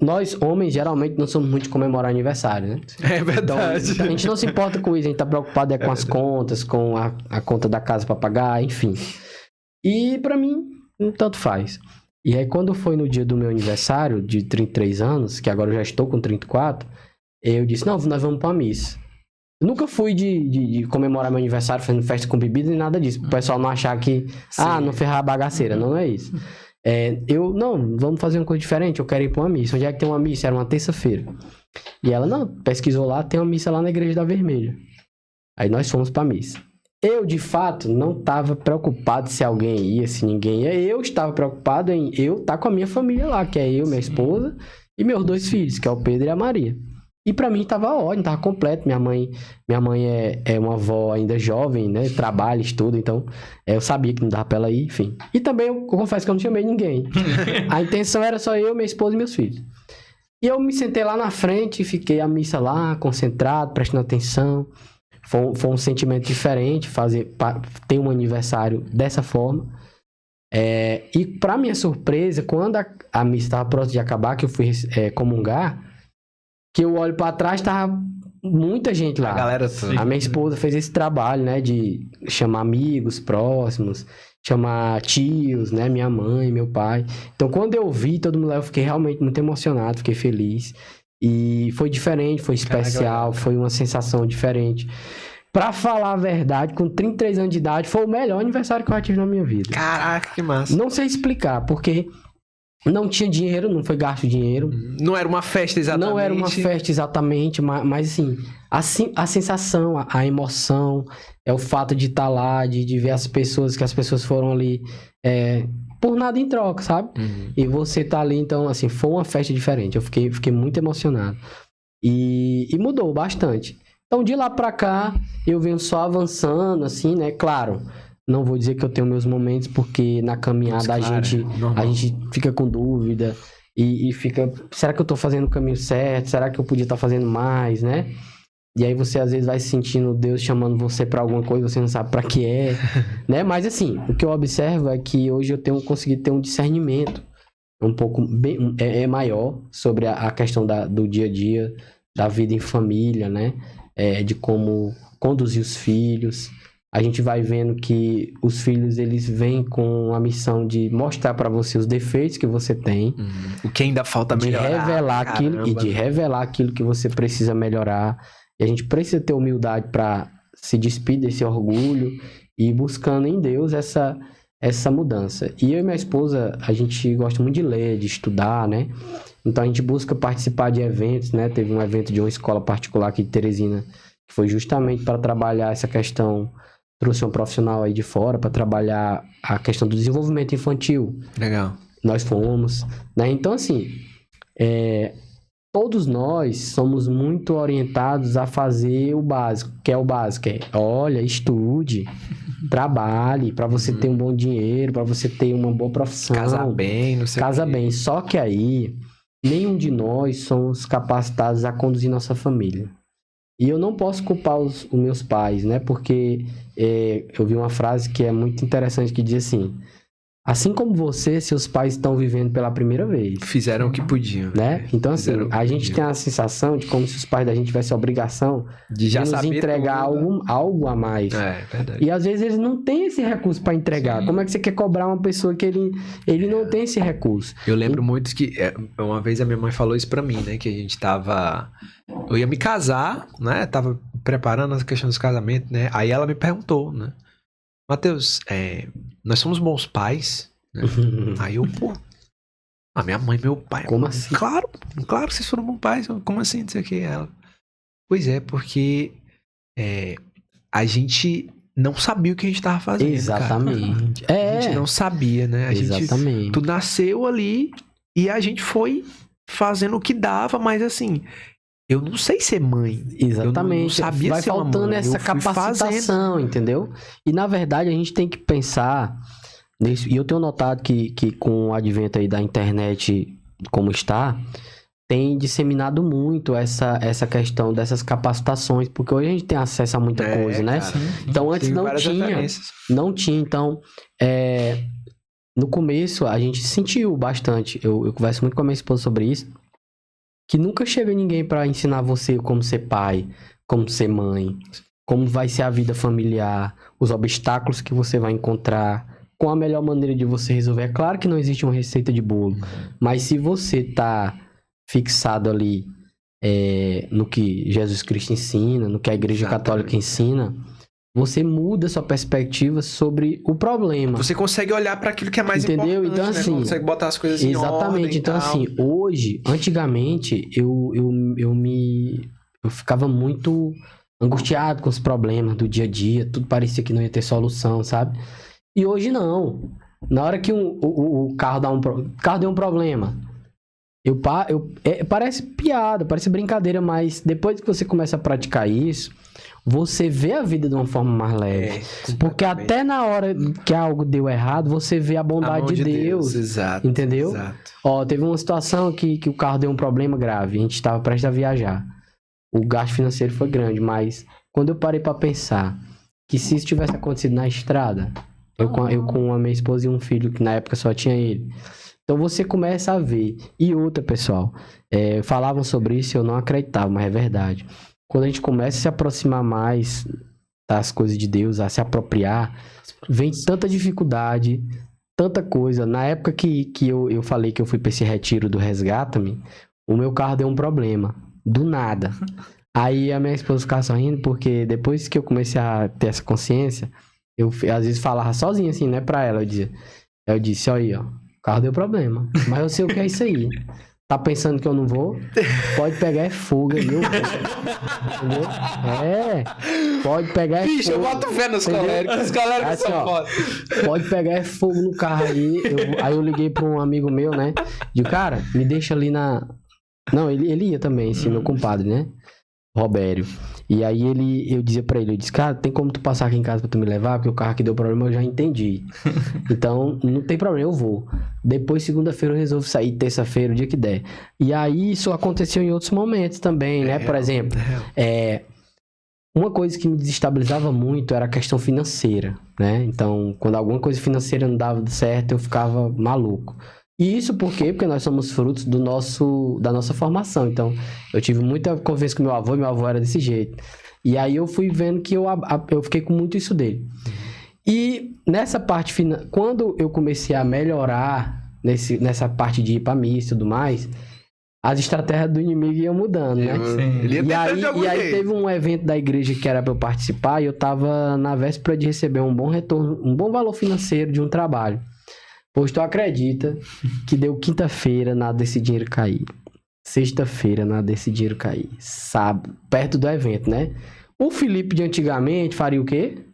Nós, homens, geralmente não somos muito de comemorar aniversário, né? É verdade. Então, a gente não se importa com isso, a gente tá preocupado com as contas, com a conta da casa pra pagar, enfim. E pra mim, tanto faz. E aí quando foi no dia do meu aniversário, de 33 anos, que agora eu já estou com 34, eu disse, não, nós vamos pra missa. Eu nunca fui de comemorar meu aniversário fazendo festa com bebida e nada disso. O pessoal não achar que, não ferrar a bagaceira. Não é isso. Não, vamos fazer uma coisa diferente. Eu quero ir pra uma missa. Onde é que tem uma missa? Era uma terça-feira. E ela, não, pesquisou lá, tem uma missa lá na Igreja da Vermelha. Aí nós fomos pra missa. Eu, de fato, não estava preocupado se alguém ia, se ninguém ia. Eu estava preocupado em eu estar com a minha família lá, que é eu, minha esposa e meus 2 filhos, que é o Pedro e a Maria. E pra mim tava ótimo, tava completo. Minha mãe é uma avó ainda jovem, né? Trabalha, estuda, então eu sabia que não dava pra ela ir, enfim. E também eu confesso que eu não chamei ninguém. A intenção era só eu, minha esposa e meus filhos. E eu me sentei lá na frente e fiquei a missa lá, concentrado, prestando atenção. Foi um sentimento diferente ter um aniversário dessa forma. E para minha surpresa, quando a missa estava próxima de acabar, que eu fui comungar, que eu olho para trás, tava muita gente lá. A galera toda. A minha esposa fez esse trabalho, né, de chamar amigos próximos, chamar tios, né, minha mãe, meu pai. Então, quando eu vi todo mundo lá, eu fiquei realmente muito emocionado, fiquei feliz. E foi diferente, foi especial, foi uma sensação diferente. Pra falar a verdade, com 33 anos de idade, foi o melhor aniversário que eu já tive na minha vida. Caraca, que massa. Não sei explicar, porque não tinha dinheiro, não foi gasto dinheiro. Não era uma festa exatamente. Não era uma festa exatamente, mas assim, a sensação, a emoção, é o fato de estar lá, de ver as pessoas, que as pessoas foram ali por nada em troca, sabe? E você tá ali, então, assim, foi uma festa diferente. Eu fiquei muito emocionado. E mudou bastante. Então, de lá pra cá, eu venho só avançando, assim, né? Claro, não vou dizer que eu tenho meus momentos, porque na caminhada a gente fica com dúvida e fica... Será que eu tô fazendo o caminho certo? Será que eu podia estar fazendo mais, né? E aí você, às vezes, vai sentindo Deus chamando você pra alguma coisa, você não sabe pra que é, né? Mas, assim, o que eu observo é que hoje eu tenho conseguido ter um discernimento um pouco maior sobre a questão do dia a dia, da vida em família, né? De como conduzir os filhos. A gente vai vendo que os filhos, eles vêm com a missão de mostrar pra você os defeitos que você tem. O que ainda falta melhorar. De revelar aquilo que você precisa melhorar. E a gente precisa ter humildade para se despir desse orgulho e ir buscando em Deus essa mudança. E eu e minha esposa, a gente gosta muito de ler, de estudar, né? Então a gente busca participar de eventos, né? Teve um evento de uma escola particular aqui de Teresina, que foi justamente para trabalhar essa questão, trouxe um profissional aí de fora para trabalhar a questão do desenvolvimento infantil. Legal. Nós fomos, né? Então, assim, todos nós somos muito orientados a fazer o básico, que é o básico. Olha, estude, trabalhe, para você ter um bom dinheiro, para você ter uma boa profissão. Casa bem, não sei o Casa quê. bem. Só que aí, nenhum de nós somos capacitados a conduzir nossa família. E eu não posso culpar os meus pais, né? Porque eu vi uma frase que é muito interessante, que diz assim como você, seus pais estão vivendo pela primeira vez. Fizeram o que podiam. Né? Então, assim, Fizeram o que a gente podiam. tem a sensação de como se os pais da gente tivessem a obrigação De já nos saber entregar tudo. algo a mais. Verdade. E às vezes eles não têm esse recurso para entregar. Sim. Como é que você quer cobrar uma pessoa que ele não tem esse recurso? Eu lembro muito que uma vez a minha mãe falou isso pra mim, né? Que a gente tava... Eu ia me casar, né? Tava preparando a questão dos casamentos, né? Aí ela me perguntou, né? Matheus, nós somos bons pais, né? Aí eu, a minha mãe e meu pai... Como assim? Claro que vocês foram bons pais. Como assim? Não sei o que. Ela... Pois é, porque a gente não sabia o que a gente tava fazendo, Exatamente. cara. A gente não sabia, né? Exatamente. Tu nasceu ali e a gente foi fazendo o que dava, mas assim, eu não sei ser mãe. Exatamente. Eu não sabia vai ser uma faltando mãe. essa Eu fui capacitação, entendeu? E na verdade a gente tem que pensar nisso. E eu tenho notado que com o advento aí da internet como está, tem disseminado muito essa questão dessas capacitações, porque hoje a gente tem acesso a muita coisa, né? Cara, Então antes tem não várias tinha. referências. Não tinha, então, no começo a gente sentiu bastante, eu converso muito com a minha esposa sobre isso, que nunca chega ninguém para ensinar você como ser pai, como ser mãe, como vai ser a vida familiar, os obstáculos que você vai encontrar, com a melhor maneira de você resolver. É claro que não existe uma receita de bolo, mas se você tá fixado ali no que Jesus Cristo ensina, no que a Igreja Católica ensina, você muda sua perspectiva sobre o problema. Você consegue olhar para aquilo que é mais importante, então, assim, né? Consegue botar as coisas em ordem. Exatamente. Então, assim, hoje, antigamente, eu ficava muito angustiado com os problemas do dia a dia, tudo parecia que não ia ter solução, sabe? E hoje não. Na hora que o carro deu um problema, parece piada, parece brincadeira, mas depois que você começa a praticar isso, você vê a vida de uma forma mais leve. Porque até na hora que algo deu errado, você vê a bondade de Deus. Exato. Entendeu? Exato. Ó, teve uma situação que o carro deu um problema grave. A gente estava prestes a viajar. O gasto financeiro foi grande, mas quando eu parei para pensar que se isso tivesse acontecido na estrada, eu com a minha esposa e um filho, que na época só tinha ele. Então você começa a ver. E outra, pessoal, falavam sobre isso e eu não acreditava, mas é verdade. Quando a gente começa a se aproximar mais das coisas de Deus, a se apropriar, vem tanta dificuldade, tanta coisa. Na época que eu falei que eu fui para esse retiro do Resgata-me, o meu carro deu um problema, do nada. Aí a minha esposa ficava sorrindo, porque depois que eu comecei a ter essa consciência, eu às vezes falava sozinho assim, né, pra ela. Eu disse, olha aí, ó, o carro deu problema, mas eu sei o que é isso aí. Tá pensando que eu não vou? Pode pegar fogo aí, eu vou. Entendeu? Pode pegar fogo. Bicho, eu boto fé nos coléricos. Os coléricos são foda. Pode pegar fogo no carro aí. Aí eu liguei pra um amigo meu, né? Digo, cara, me deixa ali na... Não, ele ia também, esse meu compadre, né? Robério. E aí eu dizia pra ele, eu disse, cara, tem como tu passar aqui em casa pra tu me levar? Porque o carro que deu problema eu já entendi. Então, não tem problema, eu vou. Depois, segunda-feira, eu resolvo sair, terça-feira, o dia que der. E aí, isso aconteceu em outros momentos também, né? Por exemplo, uma coisa que me desestabilizava muito era a questão financeira, né? Então, quando alguma coisa financeira não dava certo, eu ficava maluco. E isso por quê? Porque nós somos frutos da nossa formação. Então, eu tive muita convivência com meu avô era desse jeito. E aí eu fui vendo que eu fiquei com muito isso dele. E nessa parte final, quando eu comecei a melhorar nessa parte de ir pra missa e tudo mais, as estratégias do inimigo iam mudando, né? E aí teve um evento da igreja que era pra eu participar e eu tava na véspera de receber um bom retorno, um bom valor financeiro de um trabalho. Pois tu acredita que deu quinta-feira, nada desse dinheiro cair. Sexta-feira, nada desse dinheiro cair. Sábado, perto do evento, né? O Felipe de antigamente faria o quê?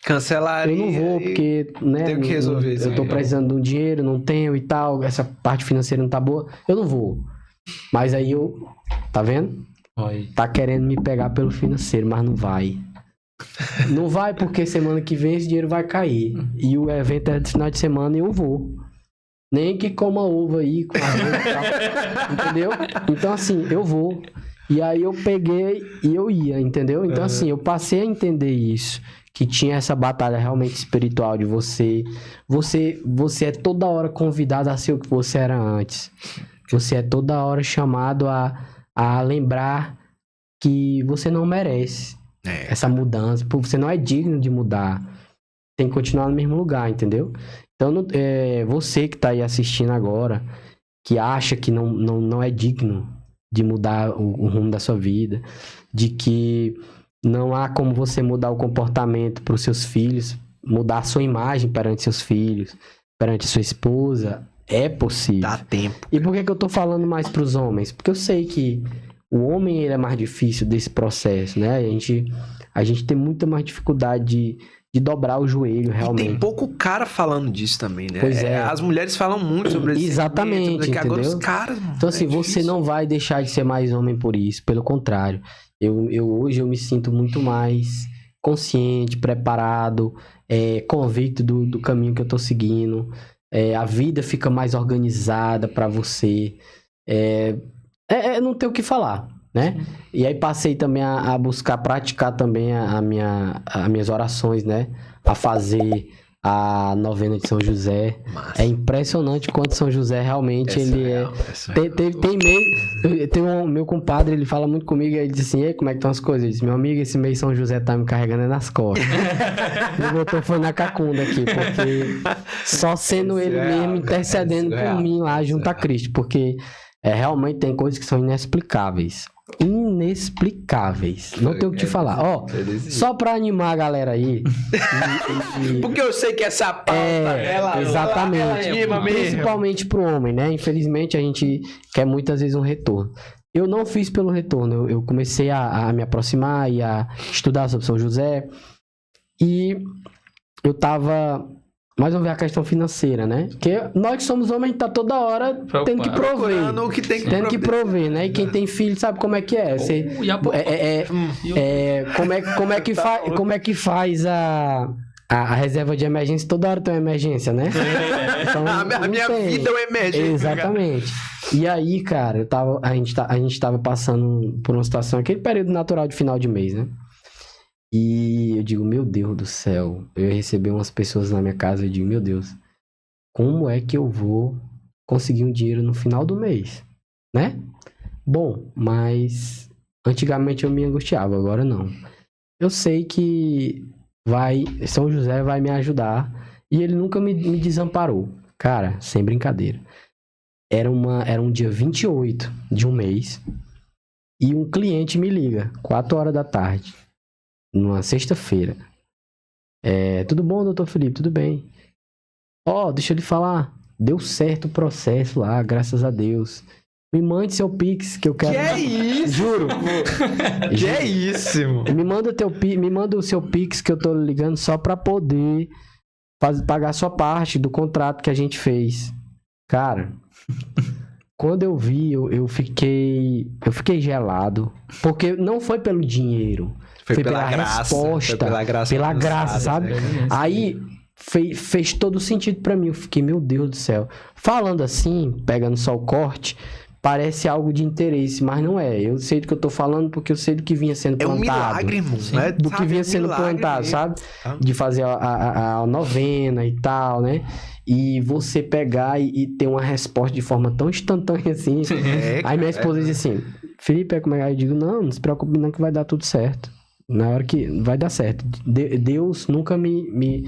Cancelaria. Eu não vou, porque, né? Tenho que resolver isso. Eu tô precisando de um dinheiro, não tenho e tal. Essa parte financeira não tá boa. Eu não vou. Mas aí tá vendo? Oi. Tá querendo me pegar pelo financeiro, mas não vai. Não vai porque semana que vem esse dinheiro vai cair. E o evento é de final de semana e eu vou. Nem que coma uva aí com arroz e tal. Entendeu? Então assim, eu vou. E aí eu peguei e eu ia, entendeu? Então assim, eu passei a entender isso. Que tinha essa batalha realmente espiritual de você. Você é toda hora convidado a ser o que você era antes. Você é toda hora chamado a lembrar que você não merece essa mudança. Você não é digno de mudar. Tem que continuar no mesmo lugar, entendeu? Então, você que tá aí assistindo agora, que acha que não é digno de mudar o rumo da sua vida, de que não há como você mudar o comportamento para os seus filhos, mudar a sua imagem perante seus filhos, perante sua esposa, é possível. Dá tempo. E por que eu tô falando mais para os homens? Porque eu sei que o homem ele é mais difícil desse processo, né? A gente tem muita mais dificuldade de dobrar o joelho, realmente. E tem pouco cara falando disso também, né? Pois é. As mulheres falam muito sobre isso. Exatamente, entendeu? Agora os caras, mano, então, assim, você não vai deixar de ser mais homem por isso. Pelo contrário. Hoje eu me sinto muito mais consciente, preparado, convicto do caminho que eu tô seguindo. A vida fica mais organizada para você. Não tem o que falar, né? E aí passei também a buscar praticar também as minhas orações, né? A fazer a novena de São José. Massa. É impressionante quanto São José realmente tem meu compadre, ele fala muito comigo, ele diz assim, como é que estão as coisas? Ele diz, meu amigo, esse mês São José tá me carregando nas costas. Ele botou foi na cacunda aqui, porque só sendo ele mesmo intercedendo por mim lá junto a Cristo, porque realmente tem coisas que são inexplicáveis. inexplicáveis. Não tenho o que te falar. Ó, só pra animar a galera aí. Porque eu sei que essa pauta, exatamente. ela anima mesmo. Principalmente pro homem, né? Infelizmente a gente quer muitas vezes um retorno. Eu não fiz pelo retorno. Eu comecei a me aproximar e a estudar sobre São José. E eu tava... Mais uma vez a questão financeira, né? Porque nós que somos homens, a gente tá toda hora tendo que prover. O que tem que tendo que prover, né? E quem tem filho sabe como é que é. Como é que faz a reserva de emergência? Toda hora tem uma emergência, né? Então, a minha vida é uma emergência. Exatamente. E aí, cara, a gente tava passando por uma situação, aquele período natural de final de mês, né? E eu digo, meu Deus do céu, eu recebi umas pessoas na minha casa e digo, meu Deus, como é que eu vou conseguir um dinheiro no final do mês, né? Bom, mas antigamente eu me angustiava, agora não. Eu sei que São José vai me ajudar e ele nunca me desamparou. Cara, sem brincadeira. Era um dia 28 de um mês e um cliente me liga, 4 horas da tarde. Numa sexta-feira. Tudo bom, doutor Felipe? Tudo bem. Deixa eu lhe falar. Deu certo o processo lá, graças a Deus. Me mande seu Pix que eu quero... Que é isso? Juro. Que é isso, irmão? Me manda o seu Pix que eu tô ligando só pra poder pagar a sua parte do contrato que a gente fez. Cara, quando eu vi, eu fiquei gelado. Porque não foi pelo dinheiro. Foi pela resposta, pela graça, sabe? Aí fez todo sentido pra mim. Eu fiquei, meu Deus do céu. Falando assim, pegando só o corte, parece algo de interesse, mas não é. Eu sei do que eu tô falando porque eu sei do que vinha sendo plantado. É um milagre, irmão. Né? Do que vinha sendo plantado, sabe? De fazer a novena e tal, né? E você pegar e ter uma resposta de forma tão instantânea assim. Aí minha esposa diz assim, Felipe, como é que eu digo? Não se preocupe não que vai dar tudo certo. Na hora que vai dar certo. Deus nunca me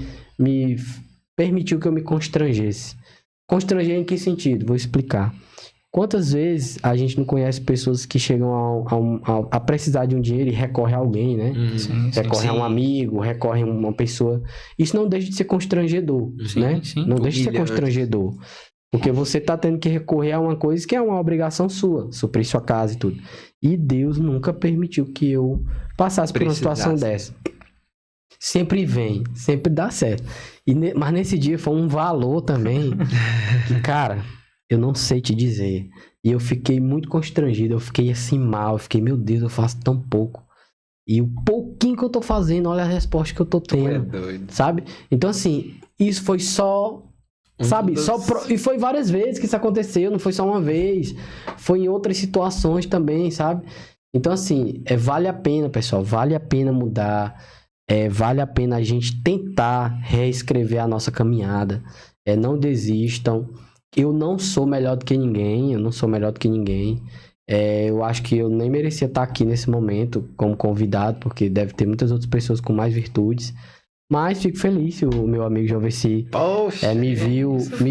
permitiu que eu me constrangesse. Constranger em que sentido? Vou explicar. Quantas vezes a gente não conhece pessoas que chegam a precisar de um dinheiro e recorre a alguém, né? Recorre a um amigo, recorre a uma pessoa. Isso não deixa de ser constrangedor, né? Não deixa de ser constrangedor. Porque você tá tendo que recorrer a uma coisa que é uma obrigação sua, suprir sua casa e tudo. E Deus nunca permitiu que eu passasse por uma situação dessa. Sempre vem, sempre dá certo. Mas nesse dia foi um valor também que, cara, eu não sei te dizer. E eu fiquei muito constrangido, eu fiquei assim mal, eu fiquei, meu Deus, eu faço tão pouco. E o pouquinho que eu tô fazendo, olha a resposta que eu tô tendo, sabe? Então assim, isso foi só... Sabe? E foi várias vezes que isso aconteceu, não foi só uma vez. Foi em outras situações também, sabe? Então, assim, vale a pena, pessoal. Vale a pena mudar. Vale a pena a gente tentar reescrever a nossa caminhada. Não desistam. Eu não sou melhor do que ninguém. Eu acho que eu nem merecia estar aqui nesse momento como convidado, porque deve ter muitas outras pessoas com mais virtudes. Mas fico feliz se o meu amigo Joveci me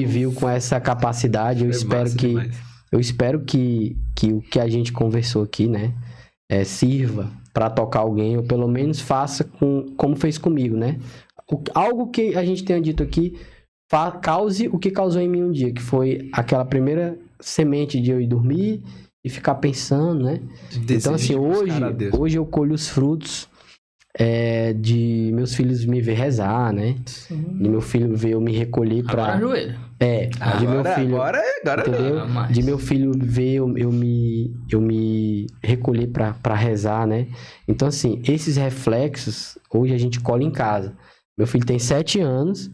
viu com essa capacidade. Eu espero que o que a gente conversou aqui, né, sirva para tocar alguém, ou pelo menos faça como fez comigo, né? Algo que a gente tenha dito aqui cause o que causou em mim um dia, que foi aquela primeira semente de eu ir dormir e ficar pensando, né? Então, assim, hoje eu colho os frutos de meus filhos me ver rezar, né? Sim. De meu filho ver eu me recolher pra... Agora joelho. De meu filho... Agora entendeu? De meu filho ver eu me recolher pra rezar, né? Então, assim, esses reflexos, hoje a gente colhe em casa. Meu filho tem 7 anos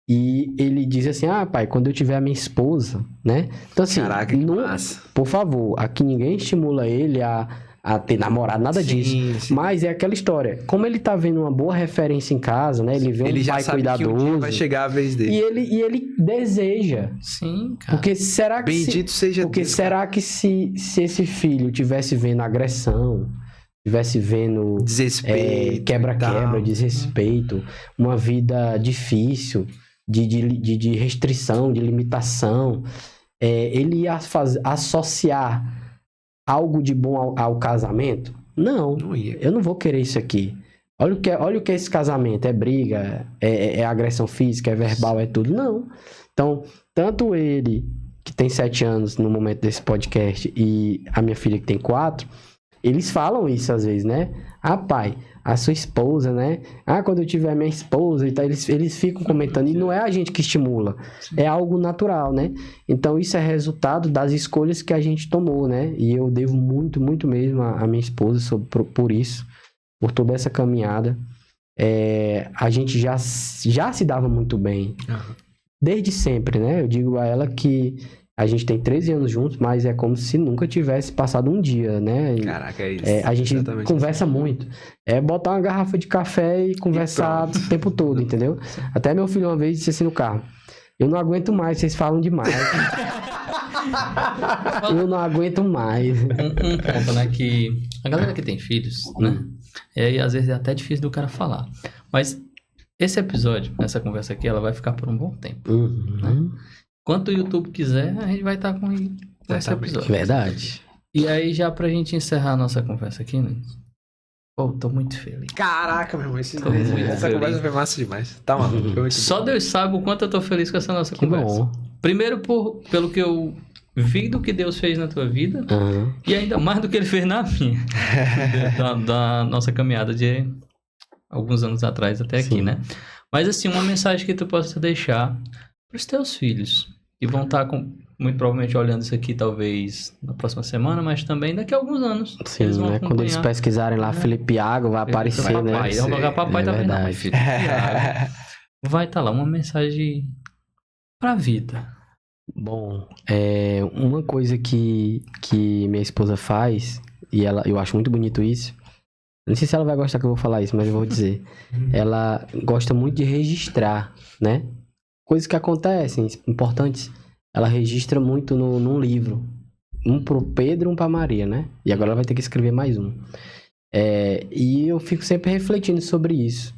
e ele diz assim, pai, quando eu tiver a minha esposa, né? Então, assim, caraca, que massa. Por favor, aqui ninguém estimula ele a ter namorado, nada disso. Sim. Mas é aquela história. Como ele tá vendo uma boa referência em casa, né? Ele vê um pai cuidadoso. Que um dia vai chegar a vez dele. E ele deseja. Sim, cara. Porque será que bendito seja Deus. Porque será que se esse filho tivesse vendo agressão, tivesse vendo desrespeito, quebra-quebra, desrespeito, uma vida difícil, de restrição, de limitação, ele ia associar algo de bom ao casamento? Não, Não ia. eu não vou querer isso aqui. Olha o que é esse casamento, é briga, é agressão física, é verbal, é tudo. Não. Então, tanto ele, que tem 7 anos no momento desse podcast, e a minha filha que tem 4, eles falam isso às vezes, né? Ah, pai, a sua esposa, né? Ah, quando eu tiver minha esposa e tal, eles ficam comentando. E não é a gente que estimula, é algo natural, né? Então, isso é resultado das escolhas que a gente tomou, né? E eu devo muito, muito mesmo a minha esposa por isso, por toda essa caminhada. A gente já se dava muito bem. Desde sempre, né? Eu digo a ela que a gente tem 13 anos juntos, mas é como se nunca tivesse passado um dia, né? Caraca, é isso. A gente Exatamente conversa muito. É botar uma garrafa de café e conversar o tempo todo, entendeu? Até meu filho uma vez disse assim no carro: eu não aguento mais, vocês falam demais. Eu não aguento mais. Um ponto, né? Que a galera que tem filhos, né? E aí, às vezes, é até difícil do cara falar. Mas esse episódio, essa conversa aqui, ela vai ficar por um bom tempo. Né? Quanto o YouTube quiser, a gente vai estar com esse episódio. Verdade. E aí, já pra gente encerrar a nossa conversa aqui, né? Pô, tô muito feliz. Caraca, meu irmão, essa feliz. conversa foi massa demais. Tá maluco. Só Deus sabe o quanto eu tô feliz com essa nossa Que conversa. bom. Primeiro, pelo que eu vi do que Deus fez na tua vida, e ainda mais do que Ele fez na minha. da nossa caminhada de alguns anos atrás até aqui, né? Mas assim, uma mensagem que tu possa deixar pros teus filhos, que vão estar muito provavelmente olhando isso aqui talvez na próxima semana, mas também daqui a alguns anos. Sim, eles vão né? Quando eles acompanhar. pesquisarem lá Felipe Iago, vai aparecer, Papai, né? Eles vão colocar papai, tá vendo? Não, mas filho, vai estar lá uma mensagem pra vida. Bom, uma coisa que minha esposa faz, e eu acho muito bonito isso, não sei se ela vai gostar que eu vou falar isso, mas eu vou dizer. Ela gosta muito de registrar, né? Coisas que acontecem, importantes. Ela registra muito num livro. Um pro Pedro, um pra Maria, né? E agora ela vai ter que escrever mais um. E eu fico sempre refletindo sobre isso.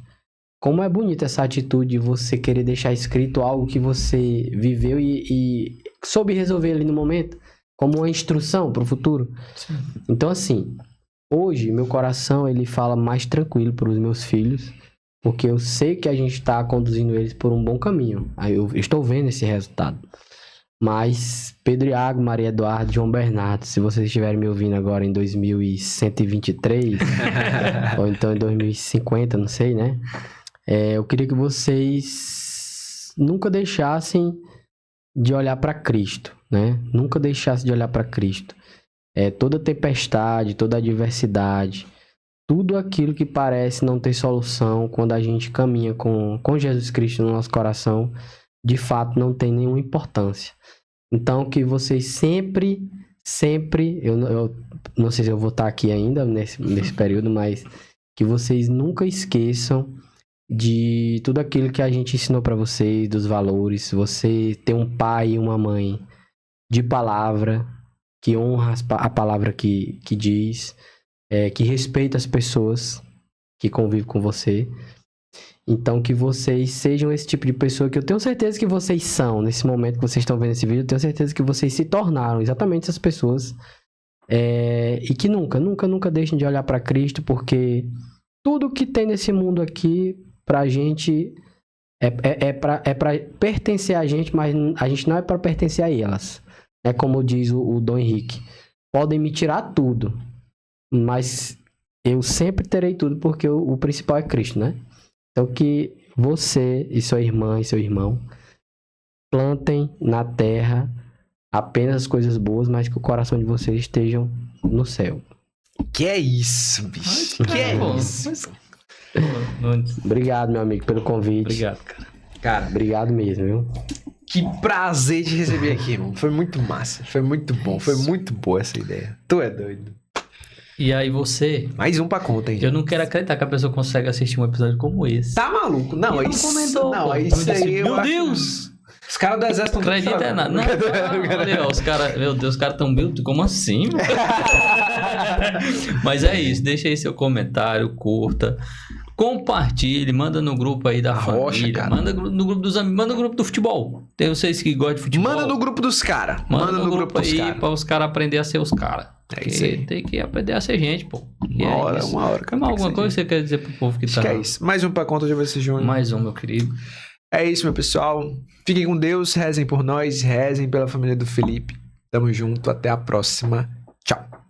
Como é bonita essa atitude de você querer deixar escrito algo que você viveu e soube resolver ali no momento, como uma instrução para o futuro. Sim. Então, assim, hoje meu coração ele fala mais tranquilo para os meus filhos, porque eu sei que a gente está conduzindo eles por um bom caminho. Aí eu estou vendo esse resultado. Mas Pedro Iago, Maria Eduardo, João Bernardo, se vocês estiverem me ouvindo agora em 2123, ou então em 2050, não sei, né? Eu queria que vocês nunca deixassem de olhar para Cristo, né? Nunca deixassem de olhar para Cristo. Toda tempestade, toda adversidade, tudo aquilo que parece não ter solução, quando a gente caminha com Jesus Cristo no nosso coração, de fato não tem nenhuma importância. Então, que vocês sempre, eu não sei se eu vou estar aqui ainda nesse período, mas que vocês nunca esqueçam de tudo aquilo que a gente ensinou para vocês, dos valores. Você ter um pai e uma mãe de palavra, que honra a palavra que diz, que respeita as pessoas que convivem com você. Então, que vocês sejam esse tipo de pessoa que eu tenho certeza que vocês são. Nesse momento que vocês estão vendo esse vídeo, eu tenho certeza que vocês se tornaram exatamente essas pessoas. E que nunca deixem de olhar para Cristo, porque tudo que tem nesse mundo aqui, pra gente, é pra pertencer a gente, mas a gente não é pra pertencer a elas. É como diz o Dom Henrique. Podem me tirar tudo, mas eu sempre terei tudo, porque o principal é Cristo, né? Então que você e sua irmã e seu irmão plantem na terra apenas as coisas boas, mas que o coração de vocês estejam no céu. Que é isso, bicho? Que é isso? Obrigado, meu amigo, pelo convite. Obrigado, cara. Cara, Obrigado mesmo, viu? que prazer te receber aqui, irmão. Foi muito massa, foi muito bom, foi muito boa essa ideia. Tu é doido. E aí você... Mais um pra conta, hein? Eu não quero acreditar que a pessoa consegue assistir um episódio como esse. Tá maluco? Não, E isso... comentou, Não, pô. isso Disse, aí eu meu acho- Deus! Os caras do exército Não acredita é nada. Não, olha, ó, os caras... Meu Deus, os caras tão meio... Como assim? Mas é isso. Deixa aí seu comentário, curta. Compartilhe, manda no grupo aí da Rocha, família. cara. Manda no grupo dos amigos. Manda no grupo do futebol. Tem vocês que gostam de futebol. Manda no grupo dos caras. Manda no grupo aí pra os caras aprenderem a ser os caras. É isso aí. Tem que aprender a ser gente, pô. Uma hora. Tem alguma coisa que você quer dizer pro povo que Acho que é isso. Mais um pra conta de você, Júnior. Mais um, meu querido. É isso, meu pessoal. Fiquem com Deus, rezem por nós, rezem pela família do Felipe. Tamo junto, até a próxima. Tchau.